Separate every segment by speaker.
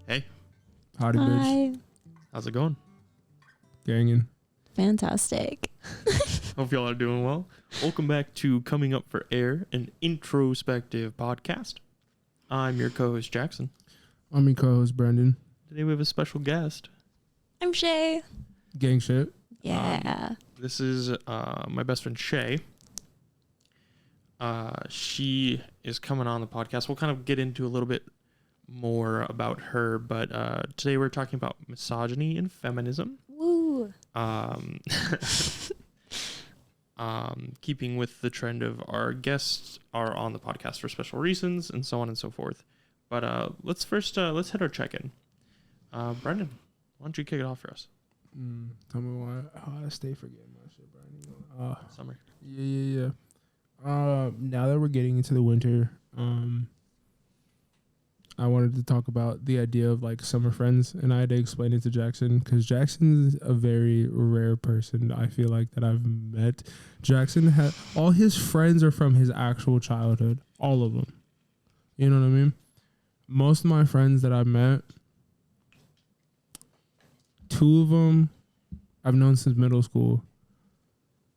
Speaker 1: Hey.
Speaker 2: Howdy, bitch.
Speaker 1: How's it going?
Speaker 2: Gangin'.
Speaker 3: Fantastic.
Speaker 1: Hope y'all are doing well. Welcome back to Coming Up for Air, an introspective podcast. I'm your co-host, Jaxon.
Speaker 2: I'm your co-host, Brandon.
Speaker 1: Today we have a special guest.
Speaker 3: I'm Shea.
Speaker 2: Gang shit.
Speaker 3: Yeah.
Speaker 1: This is my best friend, Shea. She is coming on the podcast. We'll kind of get into a little bit more about her, but today we're talking about misogyny and feminism.
Speaker 3: Woo.
Speaker 1: Keeping with the trend of our guests are on the podcast for special reasons and so on and so forth. But let's hit our check-in. Brendan, why don't you kick it off for us?
Speaker 2: Tell me how I stay forgetting my shit, Brandon.
Speaker 1: Summer.
Speaker 2: Yeah. Now that we're getting into the winter, I wanted to talk about the idea of like summer friends, and I had to explain it to Jaxon because Jackson's a very rare person. I feel like that I've met. Jaxon had all his friends are from his actual childhood, all of them. You know what I mean? Most of my friends that I've met, 2 of them I've known since middle school.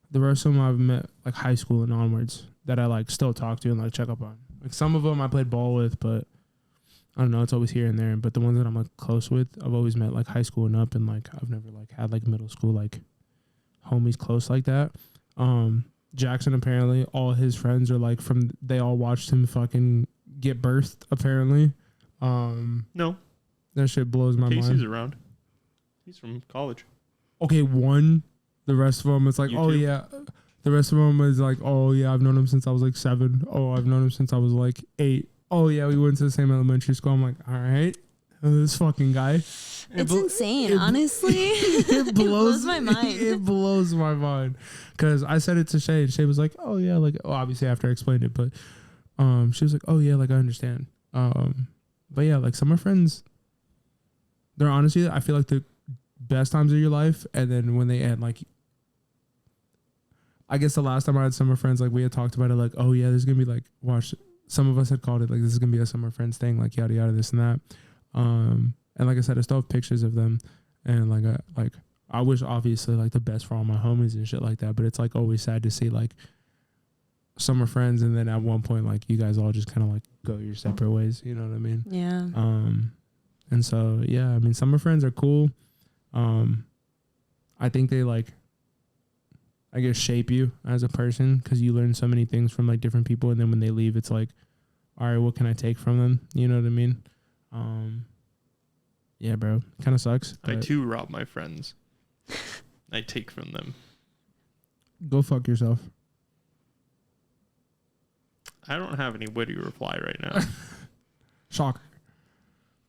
Speaker 2: The rest of them I've met like high school and onwards that I like still talk to and like check up on. Like some of them I played ball with, but I don't know, it's always here and there. But the ones that I'm like close with, I've always met like high school and up, and like I've never like had like middle school like homies close like that. Jaxon, apparently all his friends are like they all watched him fucking get birthed apparently.
Speaker 1: No.
Speaker 2: That shit blows my
Speaker 1: Casey's
Speaker 2: mind.
Speaker 1: around. He's from college.
Speaker 2: Okay, one. The rest of them, it's like, oh yeah. The rest of them is like, oh yeah, I've known him since I was like 7. Oh, I've known him since I was like 8. Oh yeah, we went to the same elementary school. I'm like, all right, this fucking guy.
Speaker 3: It's insane, honestly.
Speaker 2: It blows
Speaker 3: my mind.
Speaker 2: It blows my mind. Because I said it to Shea, and Shea was like, oh yeah, like obviously after I explained it, but she was like, oh yeah, like I understand. But yeah, like summer friends, they're honestly, I feel like the best times of your life, and then when they end, like, I guess the last time I had summer friends, like we had talked about it, like, oh yeah, there's gonna be like, watch. Some of us had called it like this is gonna be a summer friends thing, like yada yada, this and that. And like I said, I still have pictures of them, and like I wish obviously like the best for all my homies and shit like that. But it's like always sad to see like summer friends, and then at one point like you guys all just kind of like go your separate ways. You know what I mean?
Speaker 3: Yeah.
Speaker 2: And so yeah, I mean summer friends are cool. I think they like, I guess, shape you as a person because you learn so many things from like different people, and then when they leave, it's like, all right, what can I take from them? You know what I mean? Yeah, bro, kind of sucks.
Speaker 1: I too rob my friends. I take from them.
Speaker 2: Go fuck yourself.
Speaker 1: I don't have any witty reply right now.
Speaker 2: Shocker.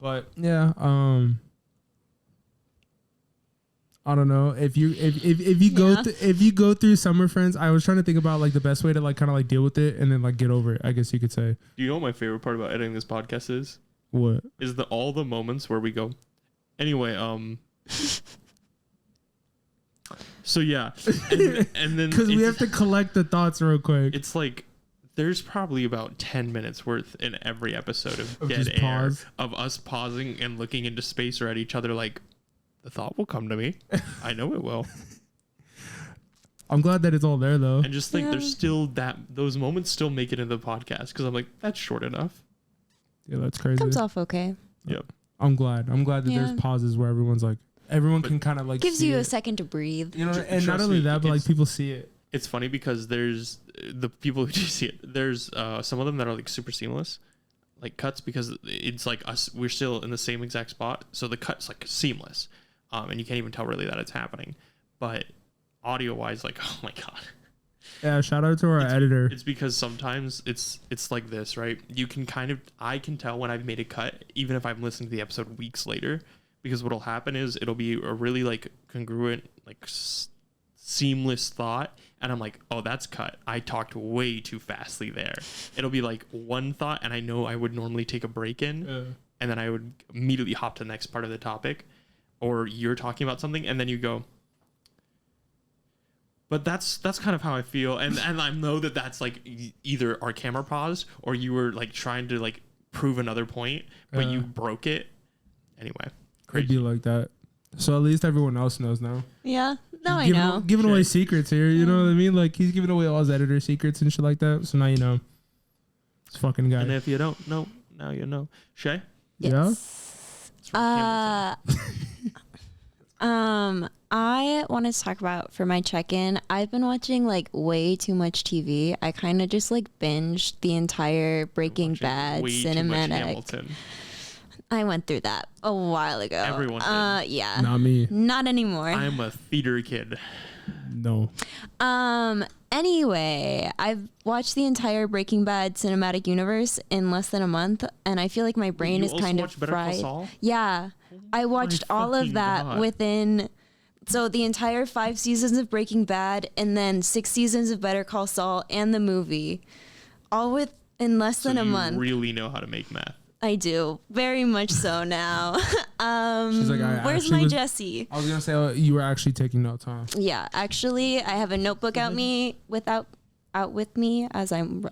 Speaker 2: But yeah, I don't know if you go through summer friends. I was trying to think about like the best way to like kind of like deal with it and then like get over it, I guess you could say.
Speaker 1: Do you know what my favorite part about editing this podcast is?
Speaker 2: What?
Speaker 1: Is all the moments where we go, anyway, so yeah, and then
Speaker 2: because we have to collect the thoughts real quick.
Speaker 1: It's like there's probably about 10 minutes worth in every episode of dead air
Speaker 2: pause.
Speaker 1: Of us pausing and looking into space or at each other like, the thought will come to me. I know it will.
Speaker 2: I'm glad that it's all there though.
Speaker 1: And just think there's still those moments still make it into the podcast because I'm like, that's short enough.
Speaker 2: Yeah, that's crazy.
Speaker 3: Comes off okay.
Speaker 1: Yep.
Speaker 2: I'm glad that there's pauses where everyone's like, everyone can kind of like
Speaker 3: gives
Speaker 2: see
Speaker 3: you
Speaker 2: it.
Speaker 3: a second to breathe.
Speaker 2: You know, and not only that, but like people see it.
Speaker 1: It's funny because there's the people who do see it. There's some of them that are like super seamless, like cuts, because it's like us. We're still in the same exact spot, so the cut's like seamless, and you can't even tell really that it's happening. But audio wise, like, oh my god.
Speaker 2: Yeah, shout out to our editor.
Speaker 1: It's because sometimes it's like this, right? I can tell when I've made a cut, even if I'm listening to the episode weeks later, because what'll happen is it'll be a really like congruent, like seamless thought, and I'm like, oh, that's cut. I talked way too fastly there. It'll be like one thought, and I know I would normally take a break in, and then I would immediately hop to the next part of the topic, or you're talking about something, and then you go. But that's kind of how I feel, and I know that that's like either our camera paused or you were like trying to like prove another point, but you broke it, Anyway,
Speaker 2: It'd be
Speaker 1: crazy.
Speaker 2: like that. So at least everyone else knows now.
Speaker 3: Yeah. Now I
Speaker 2: Giving-
Speaker 3: know.
Speaker 2: Giving away
Speaker 1: Shit.
Speaker 2: secrets here, you know what I mean? Like he's giving away all his editor secrets and shit like that. So now you know. This fucking guy.
Speaker 1: And if you don't know, now you know. Shay?
Speaker 2: Yeah.
Speaker 3: Yes.
Speaker 1: It's from Hamilton.
Speaker 3: I wanted to talk about for my check-in. I've been watching like way too much TV. I kind of just like binged the entire Breaking
Speaker 1: Watching
Speaker 3: Bad
Speaker 1: way too much
Speaker 3: cinematic.
Speaker 1: Hamilton.
Speaker 3: I went through that a while ago.
Speaker 1: Everyone did.
Speaker 3: Yeah.
Speaker 2: Not me.
Speaker 3: Not anymore.
Speaker 1: I'm a theater kid.
Speaker 2: No.
Speaker 3: Anyway, I've watched the entire Breaking Bad cinematic universe in less than a month, and I feel like my brain
Speaker 1: You
Speaker 3: is
Speaker 1: also
Speaker 3: kind of
Speaker 1: watched Better Call
Speaker 3: fried.
Speaker 1: Saul?
Speaker 3: Yeah. I watched all of
Speaker 1: fucking
Speaker 3: that
Speaker 1: God.
Speaker 3: within so the entire 5 seasons of Breaking Bad and then 6 seasons of Better Call Saul and the movie. All within less
Speaker 1: So
Speaker 3: than a
Speaker 1: you
Speaker 3: month.
Speaker 1: really know how to make math.
Speaker 3: I do. Very much so now.
Speaker 2: She's like, I
Speaker 3: where's
Speaker 2: actually
Speaker 3: my
Speaker 2: was-
Speaker 3: Jesse?
Speaker 2: I was gonna say you were actually taking notes, huh?
Speaker 3: Yeah, actually, I have a notebook out with me as I'm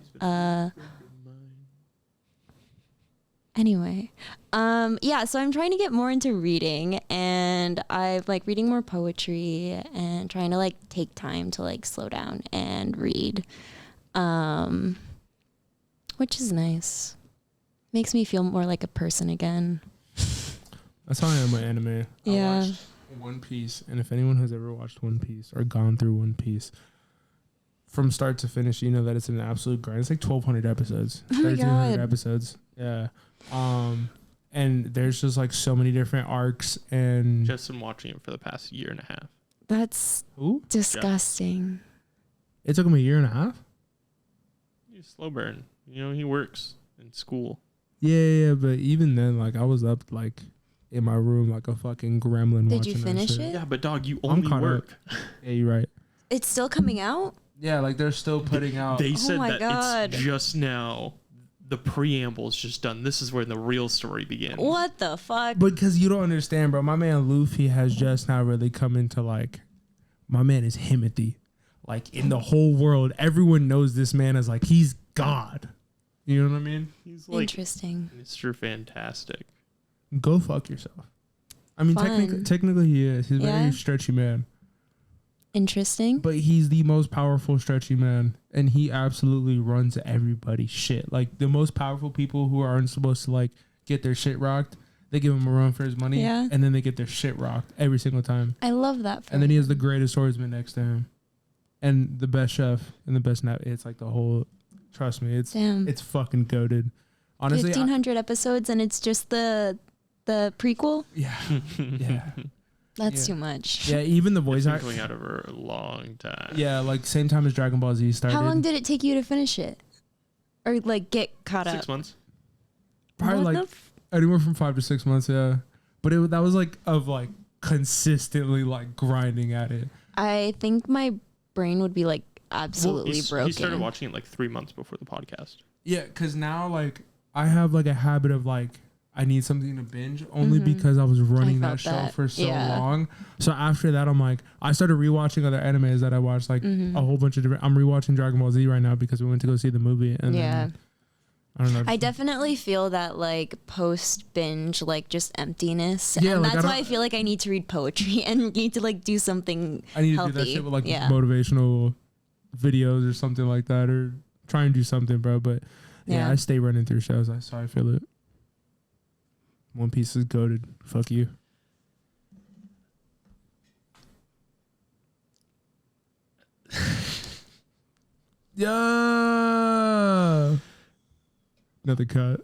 Speaker 3: anyway. Yeah, so I'm trying to get more into reading, and I'm like reading more poetry and trying to like take time to like slow down and read. Which is nice. Makes me feel more like a person again.
Speaker 2: That's how I am with anime.
Speaker 3: Yeah.
Speaker 2: I watched One Piece, and if anyone has ever watched One Piece or gone through One Piece from start to finish, you know that it's an absolute grind. It's like 1,200 episodes,
Speaker 3: Oh my
Speaker 2: 1,300
Speaker 3: God.
Speaker 2: episodes. Yeah. And there's just like so many different arcs and
Speaker 1: Just been watching it for the past year and a half.
Speaker 3: That's
Speaker 2: Ooh,
Speaker 3: disgusting.
Speaker 2: it took him a year and a half.
Speaker 1: He's slow burn. You know, he works in school.
Speaker 2: Yeah, but even then, like I was up like in my room like a fucking gremlin.
Speaker 3: Did you
Speaker 2: watching that
Speaker 3: finish
Speaker 2: shit.
Speaker 3: it?
Speaker 1: Yeah, but dog, you
Speaker 2: I'm
Speaker 1: only
Speaker 2: caught up.
Speaker 1: work.
Speaker 2: Yeah, you're right.
Speaker 3: It's still coming out?
Speaker 2: Yeah, like they're still putting out.
Speaker 1: They said
Speaker 3: my
Speaker 1: that
Speaker 3: God.
Speaker 1: it's just now. The preamble's just done. This is where the real story begins.
Speaker 3: What the fuck?
Speaker 2: Because you don't understand, bro. My man Luffy has just now really come into like, my man is Himothy. Like in the whole world, everyone knows this man as like he's God. You know what I mean?
Speaker 1: He's like
Speaker 3: Interesting.
Speaker 1: Mr. Fantastic.
Speaker 2: Go fuck yourself. I mean,
Speaker 3: Fun.
Speaker 2: technically he is. He's a
Speaker 3: Yeah.
Speaker 2: very stretchy man,
Speaker 3: Interesting.
Speaker 2: but he's the most powerful stretchy man, and he absolutely runs everybody's shit. Like the most powerful people who aren't supposed to like get their shit rocked, they give him a run for his money,
Speaker 3: Yeah.
Speaker 2: and then they get their shit rocked every single time.
Speaker 3: I love that. For
Speaker 2: And then he
Speaker 3: him.
Speaker 2: has the greatest swordsman next to him, and the best chef and the best nap. It's like the whole. Trust me,
Speaker 3: Damn.
Speaker 2: it's fucking goated. Honestly,
Speaker 3: 1,500 episodes and it's just the prequel?
Speaker 2: yeah, yeah,
Speaker 3: That's
Speaker 2: Yeah.
Speaker 3: too much.
Speaker 2: yeah. Even the
Speaker 1: It's
Speaker 2: voice
Speaker 1: been
Speaker 2: act.
Speaker 1: going out over a long time.
Speaker 2: Yeah, like same time as Dragon Ball Z started.
Speaker 3: How long did it take you to finish it? Or like get caught
Speaker 1: 6
Speaker 3: up?
Speaker 1: months.
Speaker 2: Probably
Speaker 3: What
Speaker 2: like
Speaker 3: the
Speaker 2: anywhere from 5 to 6 months. Yeah, but that was like of like consistently like grinding at it.
Speaker 3: I think my brain would be like absolutely
Speaker 1: He
Speaker 3: broken.
Speaker 1: started watching it like 3 months before the podcast.
Speaker 2: Yeah, because now like I have like a habit of like I need something to binge only
Speaker 3: Mhm.
Speaker 2: because I was running
Speaker 3: I
Speaker 2: that
Speaker 3: felt
Speaker 2: show
Speaker 3: that.
Speaker 2: for so
Speaker 3: Yeah.
Speaker 2: long. So after that, I'm like I started rewatching other animes that I watched like
Speaker 3: Mhm.
Speaker 2: a whole bunch of different. I'm rewatching Dragon Ball Z right now because we went to go see the movie. And
Speaker 3: Yeah.
Speaker 2: then, I don't know.
Speaker 3: I definitely feel that like post binge, like just emptiness.
Speaker 2: Yeah,
Speaker 3: and
Speaker 2: like,
Speaker 3: that's
Speaker 2: I
Speaker 3: why I
Speaker 2: don't-
Speaker 3: feel like I need to read poetry and need to like do something
Speaker 2: I need to
Speaker 3: healthy.
Speaker 2: do that shit with like
Speaker 3: Yeah.
Speaker 2: motivational videos or something like that, or try and do something, bro. But yeah,
Speaker 3: Yeah.
Speaker 2: I stay running through shows. That's how I feel it. One Piece is goated. Fuck you. Yeah. Another cut.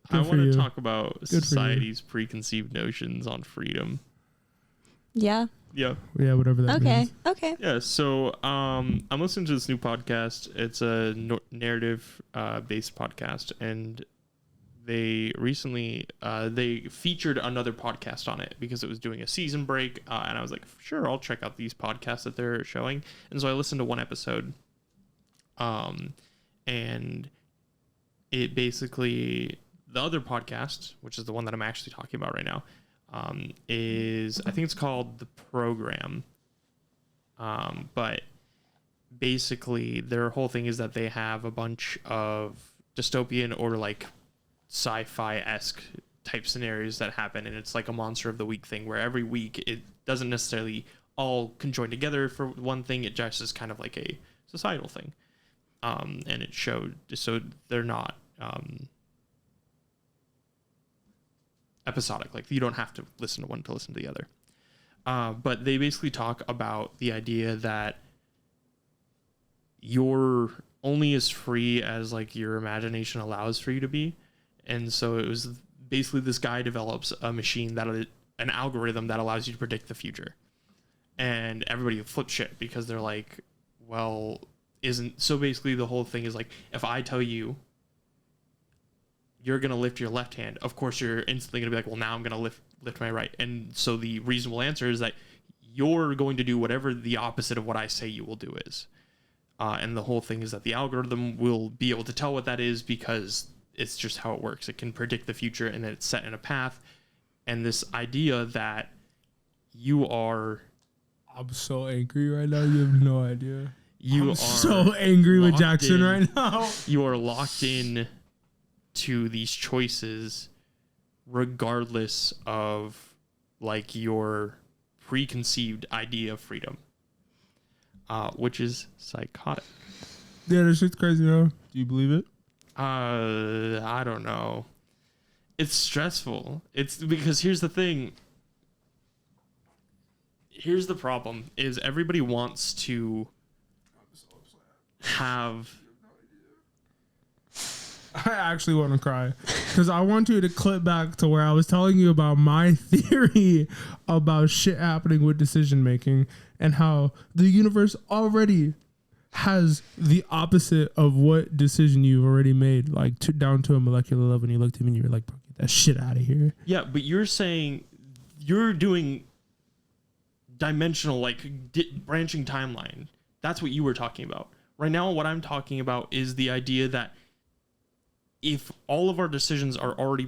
Speaker 1: I
Speaker 2: Good for
Speaker 1: want to
Speaker 2: you.
Speaker 1: talk about
Speaker 2: for you.
Speaker 1: society's preconceived notions on freedom.
Speaker 3: Yeah.
Speaker 1: Yeah.
Speaker 2: Yeah, whatever that
Speaker 3: Okay.
Speaker 2: means.
Speaker 3: Okay.
Speaker 1: Yeah, so I'm listening to this new podcast. It's a narrative based podcast, and they recently they featured another podcast on it because it was doing a season break, and I was like, sure, I'll check out these podcasts that they're showing. And so I listened to one episode, and it basically, the other podcast, which is the one that I'm actually talking about right now, is, I think it's called The Program. But basically their whole thing is that they have a bunch of dystopian or like sci-fi-esque type scenarios that happen, and it's like a monster of the week thing where every week it doesn't necessarily all conjoin together for one thing. It just is kind of like a societal thing. And it showed, so they're not episodic. Like, you don't have to listen to one to listen to the other. But they basically talk about the idea that you're only as free as like your imagination allows for you to be. And so it was basically this guy develops a machine an algorithm that allows you to predict the future. And everybody flips shit because they're like, well, so basically the whole thing is like, if I tell you you're going to lift your left hand, of course you're instantly going to be like, well, now I'm going to lift my right. And so the reasonable answer is that you're going to do whatever the opposite of what I say you will do is. And the whole thing is that the algorithm will be able to tell what that is because it's just how it works. It can predict the future, and then it's set in a path. And this idea that you are...
Speaker 2: I'm so angry right now. You have no idea.
Speaker 1: I'm
Speaker 2: are so angry with Jaxon right now.
Speaker 1: You are locked in to these choices regardless of like your preconceived idea of freedom, which is psychotic.
Speaker 2: Yeah, this shit's crazy, though. Do you believe it?
Speaker 1: I don't know. It's stressful. It's because here's the thing. Here's the problem is everybody wants to have...
Speaker 2: I actually want to cry because I want you to clip back to where I was telling you about my theory about shit happening with decision making and how the universe already has the opposite of what decision you've already made, like down to a molecular level. And you looked at me and you were like, bro, get that shit out of here.
Speaker 1: Yeah, but you're saying you're doing dimensional, like branching timeline. That's what you were talking about. Right now, what I'm talking about is the idea that if all of our decisions are already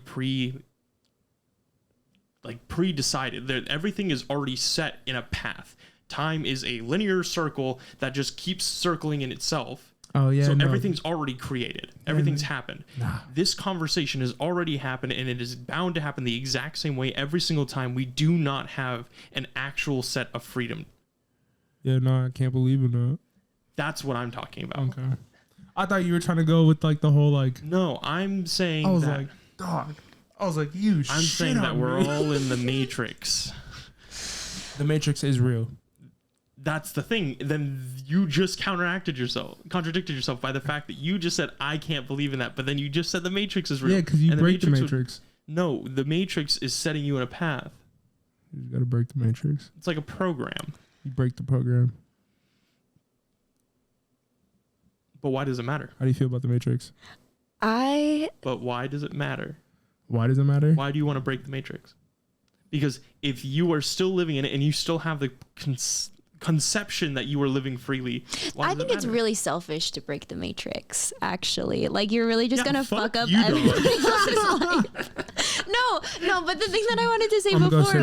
Speaker 1: pre-decided, that everything is already set in a path. Time is a linear circle that just keeps circling in itself.
Speaker 2: Oh yeah.
Speaker 1: So everything's already created. Everything's happened.
Speaker 2: Nah.
Speaker 1: This conversation has already happened, and it is bound to happen the exact same way every single time. We do not have an actual set of freedom.
Speaker 2: Yeah, no, I can't believe it. No.
Speaker 1: That's what I'm talking about.
Speaker 2: Okay. I thought you were trying to go with like the whole like.
Speaker 1: No, I'm saying
Speaker 2: I was
Speaker 1: that.
Speaker 2: like, dog. I was like, you.
Speaker 1: I'm saying that we're all in the Matrix.
Speaker 2: The Matrix is real.
Speaker 1: That's the thing. Then you just contradicted yourself by the fact that you just said, I can't believe in that. But then you just said the Matrix is real.
Speaker 2: Yeah, because you break the Matrix.
Speaker 1: No, the Matrix is setting you in a path.
Speaker 2: You got to break the Matrix.
Speaker 1: It's like a program.
Speaker 2: You break the program.
Speaker 1: But why does it matter?
Speaker 2: How do you feel about the Matrix?
Speaker 1: But why does it matter?
Speaker 2: Why does it matter?
Speaker 1: Why do you want to break the Matrix? Because if you are still living in it and you still have the conception that you are living freely,
Speaker 3: I think it's really selfish to break the Matrix, actually. Like, you're really just gonna fuck up
Speaker 1: you,
Speaker 3: everybody else's life. No, but the thing that I wanted to say before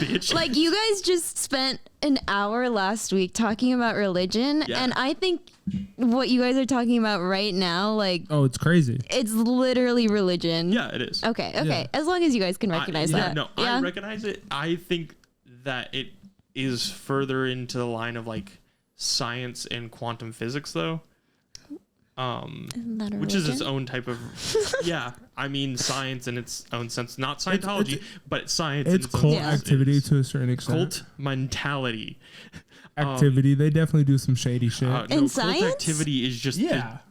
Speaker 3: was, like, you guys just spent an hour last week talking about religion, and I think what you guys are talking about right now, like,
Speaker 2: oh, it's crazy.
Speaker 3: It's literally religion.
Speaker 1: Yeah, it is.
Speaker 3: Okay. Yeah. As long as you guys can recognize that.
Speaker 1: No, I recognize it. I think that it is further into the line of like science and quantum physics, though. Which is its own type of I mean, science in its own sense, not Scientology, but science.
Speaker 2: It's cult activity to a certain extent.
Speaker 1: Cult mentality.
Speaker 2: Activity. They definitely do some shady shit.
Speaker 3: In science?
Speaker 1: Cult activity is just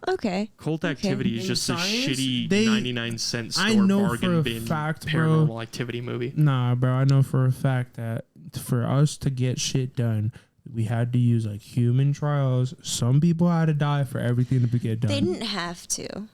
Speaker 3: okay.
Speaker 1: Cult activity is just a shitty 99-cent store bargain bin
Speaker 2: fact,
Speaker 1: paranormal activity movie.
Speaker 2: Nah, bro. I know for a fact that for us to get shit done, we had to use like human trials. Some people had to die for everything to get done.
Speaker 3: They didn't have to.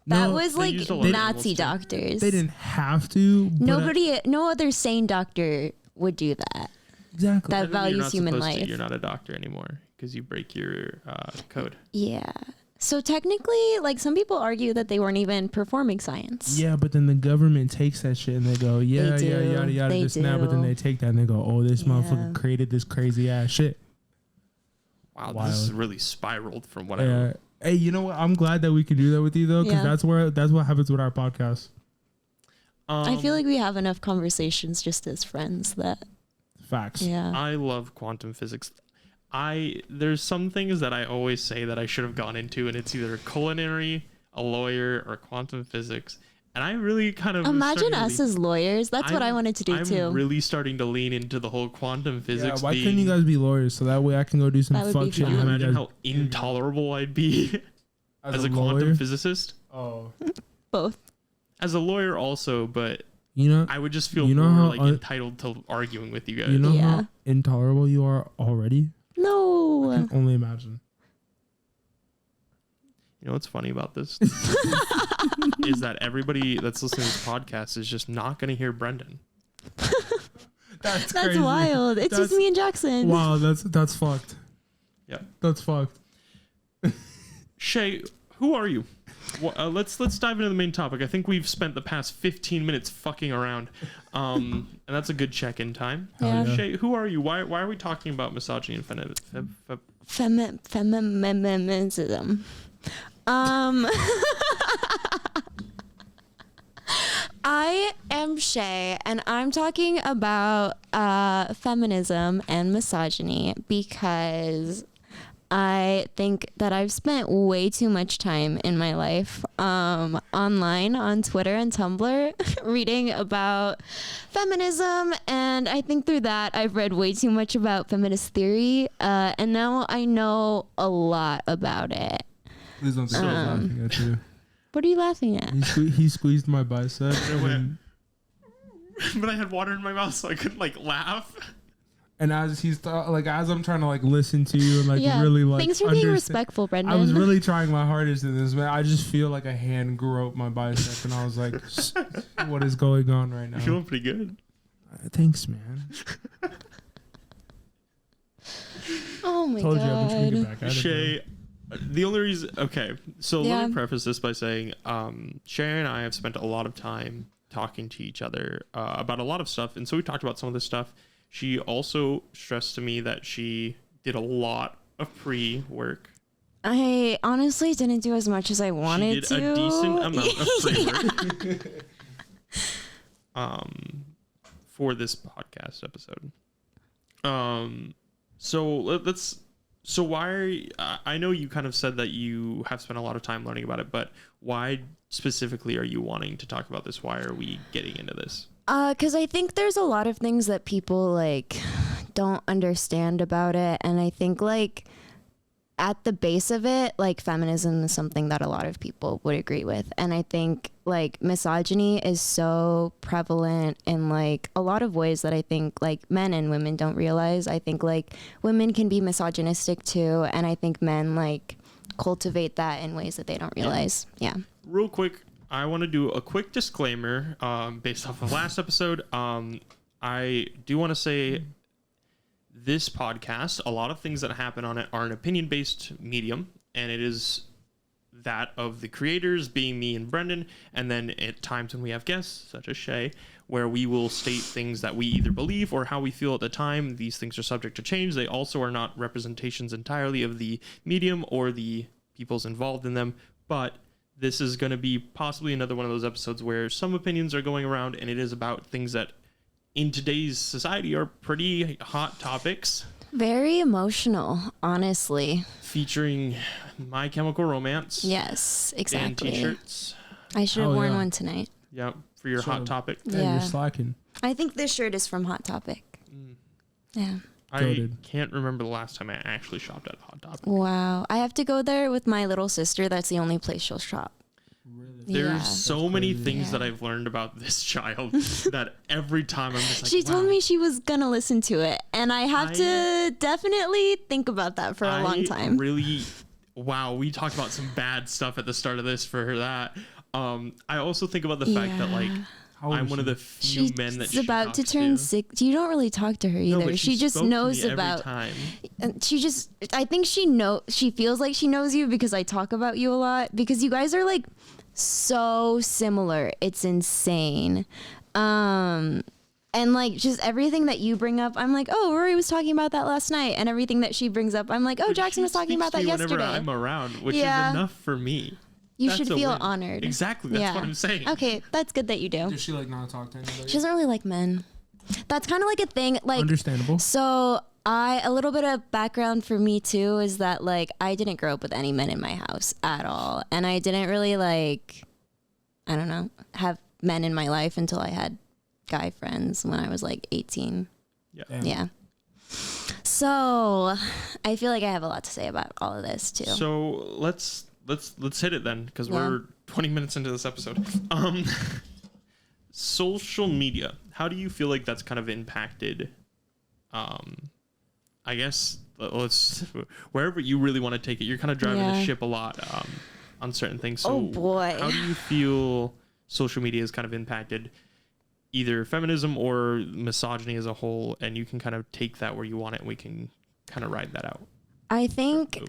Speaker 3: That was like Nazi doctors.
Speaker 2: They didn't have to.
Speaker 3: No other sane doctor would do that.
Speaker 2: Exactly.
Speaker 3: That values human life.
Speaker 1: You're not a doctor anymore because you break your code.
Speaker 3: Yeah. So technically, like, some people argue that they weren't even performing science.
Speaker 2: Yeah, but then the government takes that shit and they go, yada, yada, this and that. But then they take that and they go, oh, this motherfucker created this crazy ass shit.
Speaker 1: Wow, this is really spiraled from what I know.
Speaker 2: Hey, you know what? I'm glad that we can do that with you, though, because that's what happens with our podcast.
Speaker 3: I feel like we have enough conversations just as friends that.
Speaker 2: Facts.
Speaker 3: Yeah.
Speaker 1: I love quantum physics. There's some things that I always say that I should have gone into, and it's either culinary, a lawyer, or quantum physics. And I really kind of
Speaker 3: imagine us as lawyers. That's what I wanted to do too.
Speaker 1: I'm really starting to lean into the whole quantum physics.
Speaker 2: Yeah, why couldn't you guys be lawyers so that way I can go do some fuck shit?
Speaker 1: Can you imagine how intolerable I'd be as a quantum physicist?
Speaker 2: Oh,
Speaker 3: both.
Speaker 1: As a lawyer also, but I would just feel more entitled to arguing with you guys.
Speaker 2: You know how intolerable you are already?
Speaker 3: No.
Speaker 2: I can only imagine.
Speaker 1: You know what's funny about this? is that everybody that's listening to this podcast is just not going to hear Brendan.
Speaker 2: That's
Speaker 3: wild. It's just me and Jaxon.
Speaker 2: Wow, that's fucked.
Speaker 1: Yeah.
Speaker 2: That's fucked.
Speaker 1: Shea, who are you? Well, let's dive into the main topic. I think we've spent the past 15 minutes fucking around, and that's a good check-in time.
Speaker 3: Yeah.
Speaker 1: Shea, who are you? Why are we talking about misogyny and
Speaker 3: feminism? I am Shea, and I'm talking about feminism and misogyny because I think that I've spent way too much time in my life online on Twitter and Tumblr reading about feminism, and I think through that I've read way too much about feminist theory, and now I know a lot about it.
Speaker 2: Please don't think I'm laughing at you.
Speaker 3: What are you laughing at?
Speaker 2: He squeezed my bicep.
Speaker 1: But I had water in my mouth, so I couldn't laugh.
Speaker 2: And as he's as I'm trying to listen to you and really
Speaker 3: thanks for being respectful, Brendan.
Speaker 2: I was really trying my hardest in this, man. I just feel like a hand groped my bicep, and I was like, "What is going on right now?"
Speaker 1: You're feeling pretty good.
Speaker 2: Thanks, man.
Speaker 3: Oh my
Speaker 2: Told
Speaker 3: god.
Speaker 2: You I wish we could get back at
Speaker 1: Shea, the only reason. Okay, so let me preface this by saying, Shea and I have spent a lot of time talking to each other about a lot of stuff, and so we talked about some of this stuff. She also stressed to me that she did a lot of pre-work.
Speaker 3: I honestly didn't do as much as I wanted to.
Speaker 1: She did a decent amount of pre-work for this podcast episode. So why are you, I know you kind of said that you have spent a lot of time learning about it, but why specifically are you wanting to talk about this? Why are we getting into this?
Speaker 3: Because I think there's a lot of things that people don't understand about it, and I think at the base of it, feminism is something that a lot of people would agree with, and I think misogyny is so prevalent in a lot of ways that I think men and women don't realize. I think women can be misogynistic too, and I think men cultivate that in ways that they don't realize. Yeah.
Speaker 1: Real quick, I want to do a quick disclaimer based off of last episode. I do want to say this podcast, a lot of things that happen on it are an opinion-based medium, and it is that of the creators, being me and Brendan, and then at times when we have guests, such as Shea, where we will state things that we either believe or how we feel at the time. These things are subject to change. They also are not representations entirely of the medium or the peoples involved in them, but this is going to be possibly another one of those episodes where some opinions are going around, and it is about things that in today's society are pretty hot topics.
Speaker 3: Very emotional, honestly.
Speaker 1: Featuring My Chemical Romance.
Speaker 3: Yes, exactly.
Speaker 1: And t-shirts.
Speaker 3: I should have worn one tonight.
Speaker 1: Yep, for your hot topic.
Speaker 2: Yeah, you're slacking.
Speaker 3: I think this shirt is from Hot Topic. Yeah.
Speaker 1: I can't remember the last time I actually shopped at Hot Topic.
Speaker 3: Wow. I have to go there with my little sister. That's the only place she'll shop.
Speaker 1: Really? There's so many things that I've learned about this child that every time I'm just
Speaker 3: she told me she was going to listen to it. And I have to definitely think about that for a long time.
Speaker 1: Wow, we talked about some bad stuff at the start of this for that. I also think about the fact that I'm one of the few men that she's
Speaker 3: about to turn 6. You don't really talk to her either.
Speaker 1: No,
Speaker 3: she just knows about. I think she feels like she knows you because I talk about you a lot, because you guys are so similar. It's insane. And just everything that you bring up, I'm oh, Rory was talking about that last night, and everything that she brings up, I'm oh, Jaxon was talking about that yesterday.
Speaker 1: Whenever I'm around, which is enough for me.
Speaker 3: You should feel honored.
Speaker 1: Exactly. That's what I'm saying.
Speaker 3: Okay, that's good that you do.
Speaker 2: Does she like not talk to anybody?
Speaker 3: She doesn't really like men. That's kind of like a thing. Like,
Speaker 2: understandable.
Speaker 3: So a little bit of background for me too is that like I didn't grow up with any men in my house at all, and I didn't really like, I don't know, have men in my life until I had guy friends when I was like 18. Yeah. So I feel like I have a lot to say about all of this too.
Speaker 1: So let's hit it then, because we're 20 minutes into this episode. Social media. How do you feel like that's kind of impacted? I guess let's wherever you really want to take it. You're kind of driving the ship a lot on certain things. So
Speaker 3: oh boy,
Speaker 1: how do you feel social media has kind of impacted either feminism or misogyny as a whole? And you can kind of take that where you want it, and we can kind of ride that out.
Speaker 3: I think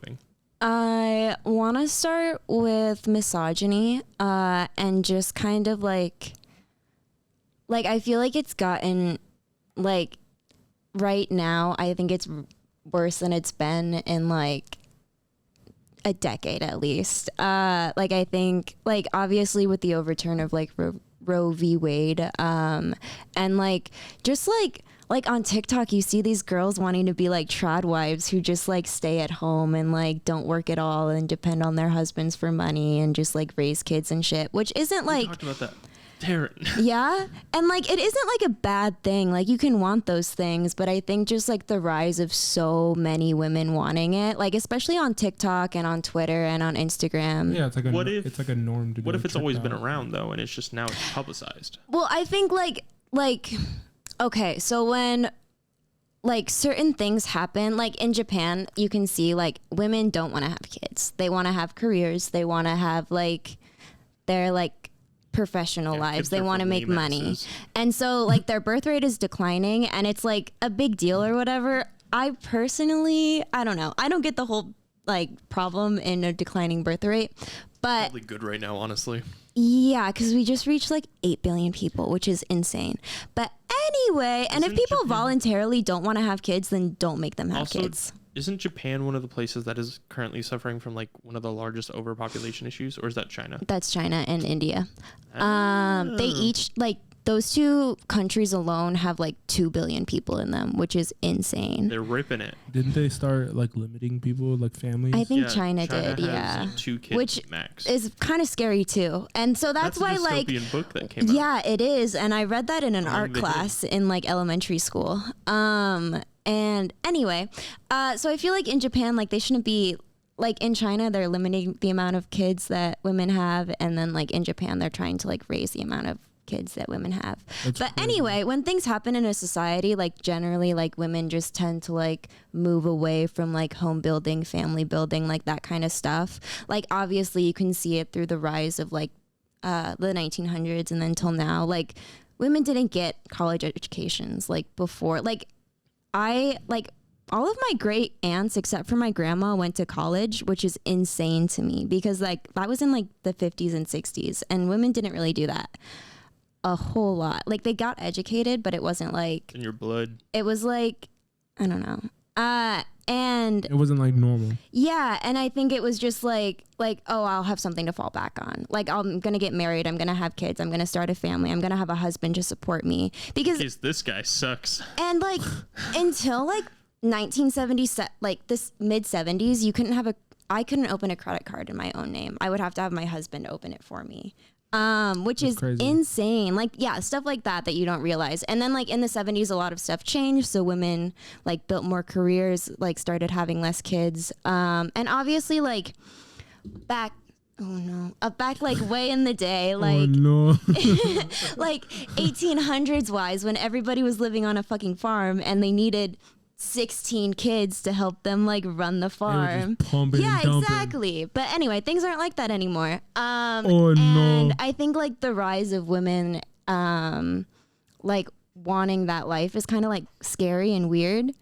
Speaker 3: I want to start with misogyny and just kind of like I feel like it's gotten like right now I think it's worse than it's been in like a decade at least. Like I think like obviously with the overturn of like Roe v. Wade and like just like on TikTok you see these girls wanting to be like trad wives who just like stay at home and like don't work at all and depend on their husbands for money and just like raise kids and shit, which isn't like
Speaker 1: we talked about that. Darren.
Speaker 3: Yeah. And like it isn't like a bad thing. Like you can want those things, but I think just like the rise of so many women wanting it, like especially on TikTok and on Twitter and on Instagram.
Speaker 2: Yeah, it's like it's like a norm to
Speaker 1: what if it's always been around though and it's just now it's publicized?
Speaker 3: Well, I think like okay, so when like certain things happen, like in Japan, you can see like women don't want to have kids. They want to have careers. They want to have like their like professional lives. They want to make money. And so like their birth rate is declining and it's like a big deal or whatever. I personally, I don't know. I don't get the whole like problem in a declining birth rate, but
Speaker 1: probably good right now, honestly.
Speaker 3: Yeah, because we just reached like 8 billion people, which is insane. But anyway, and if people voluntarily don't want to have kids, then don't make them have kids.
Speaker 1: Isn't Japan one of the places that is currently suffering from like one of the largest overpopulation issues, or is that China? That's China
Speaker 3: and India. They each like those two countries alone have like 2 billion people in them, which is insane.
Speaker 1: They're ripping it.
Speaker 2: Didn't they start like limiting people, like families?
Speaker 3: I think China did,
Speaker 1: has 2 kids
Speaker 3: which
Speaker 1: max.
Speaker 3: Is kind of scary too. And so that's why
Speaker 1: a
Speaker 3: like
Speaker 1: book that came out.
Speaker 3: Yeah, it is. And I read that in an art class in like elementary school. And anyway, so I feel like in Japan, like they shouldn't be like in China, they're limiting the amount of kids that women have. And then like in Japan, they're trying to like raise the amount of kids that women have. But anyway, when things happen in a society, like generally like women just tend to like move away from like home building, family building, like that kind of stuff. Like obviously you can see it through the rise of like the 1900s and then till now, like women didn't get college educations like before. Like I like all of my great aunts except for my grandma went to college, which is insane to me because like that was in like the 50s and 60s and women didn't really do that a whole lot. Like they got educated, but it wasn't like
Speaker 1: in your blood.
Speaker 3: It was like, I don't know. And
Speaker 2: it wasn't like normal.
Speaker 3: Yeah. And I think it was just like, oh, I'll have something to fall back on. Like I'm going to get married. I'm going to have kids. I'm going to start a family. I'm going to have a husband to support me because
Speaker 1: this guy sucks.
Speaker 3: And like until like 1970, like this mid 70s, I couldn't open a credit card in my own name. I would have to have my husband open it for me. Which is crazy. Insane. Like, yeah, stuff like that you don't realize. And then like in the 70s, a lot of stuff changed. So women like built more careers, like started having less kids. And obviously like back like way in the day, like, like 1800s wise when everybody was living on a fucking farm and they needed 16 kids to help them like run the farm. Yeah, exactly. But anyway, things aren't like that anymore. And I think like the rise of women like wanting that life is kind of like scary and weird.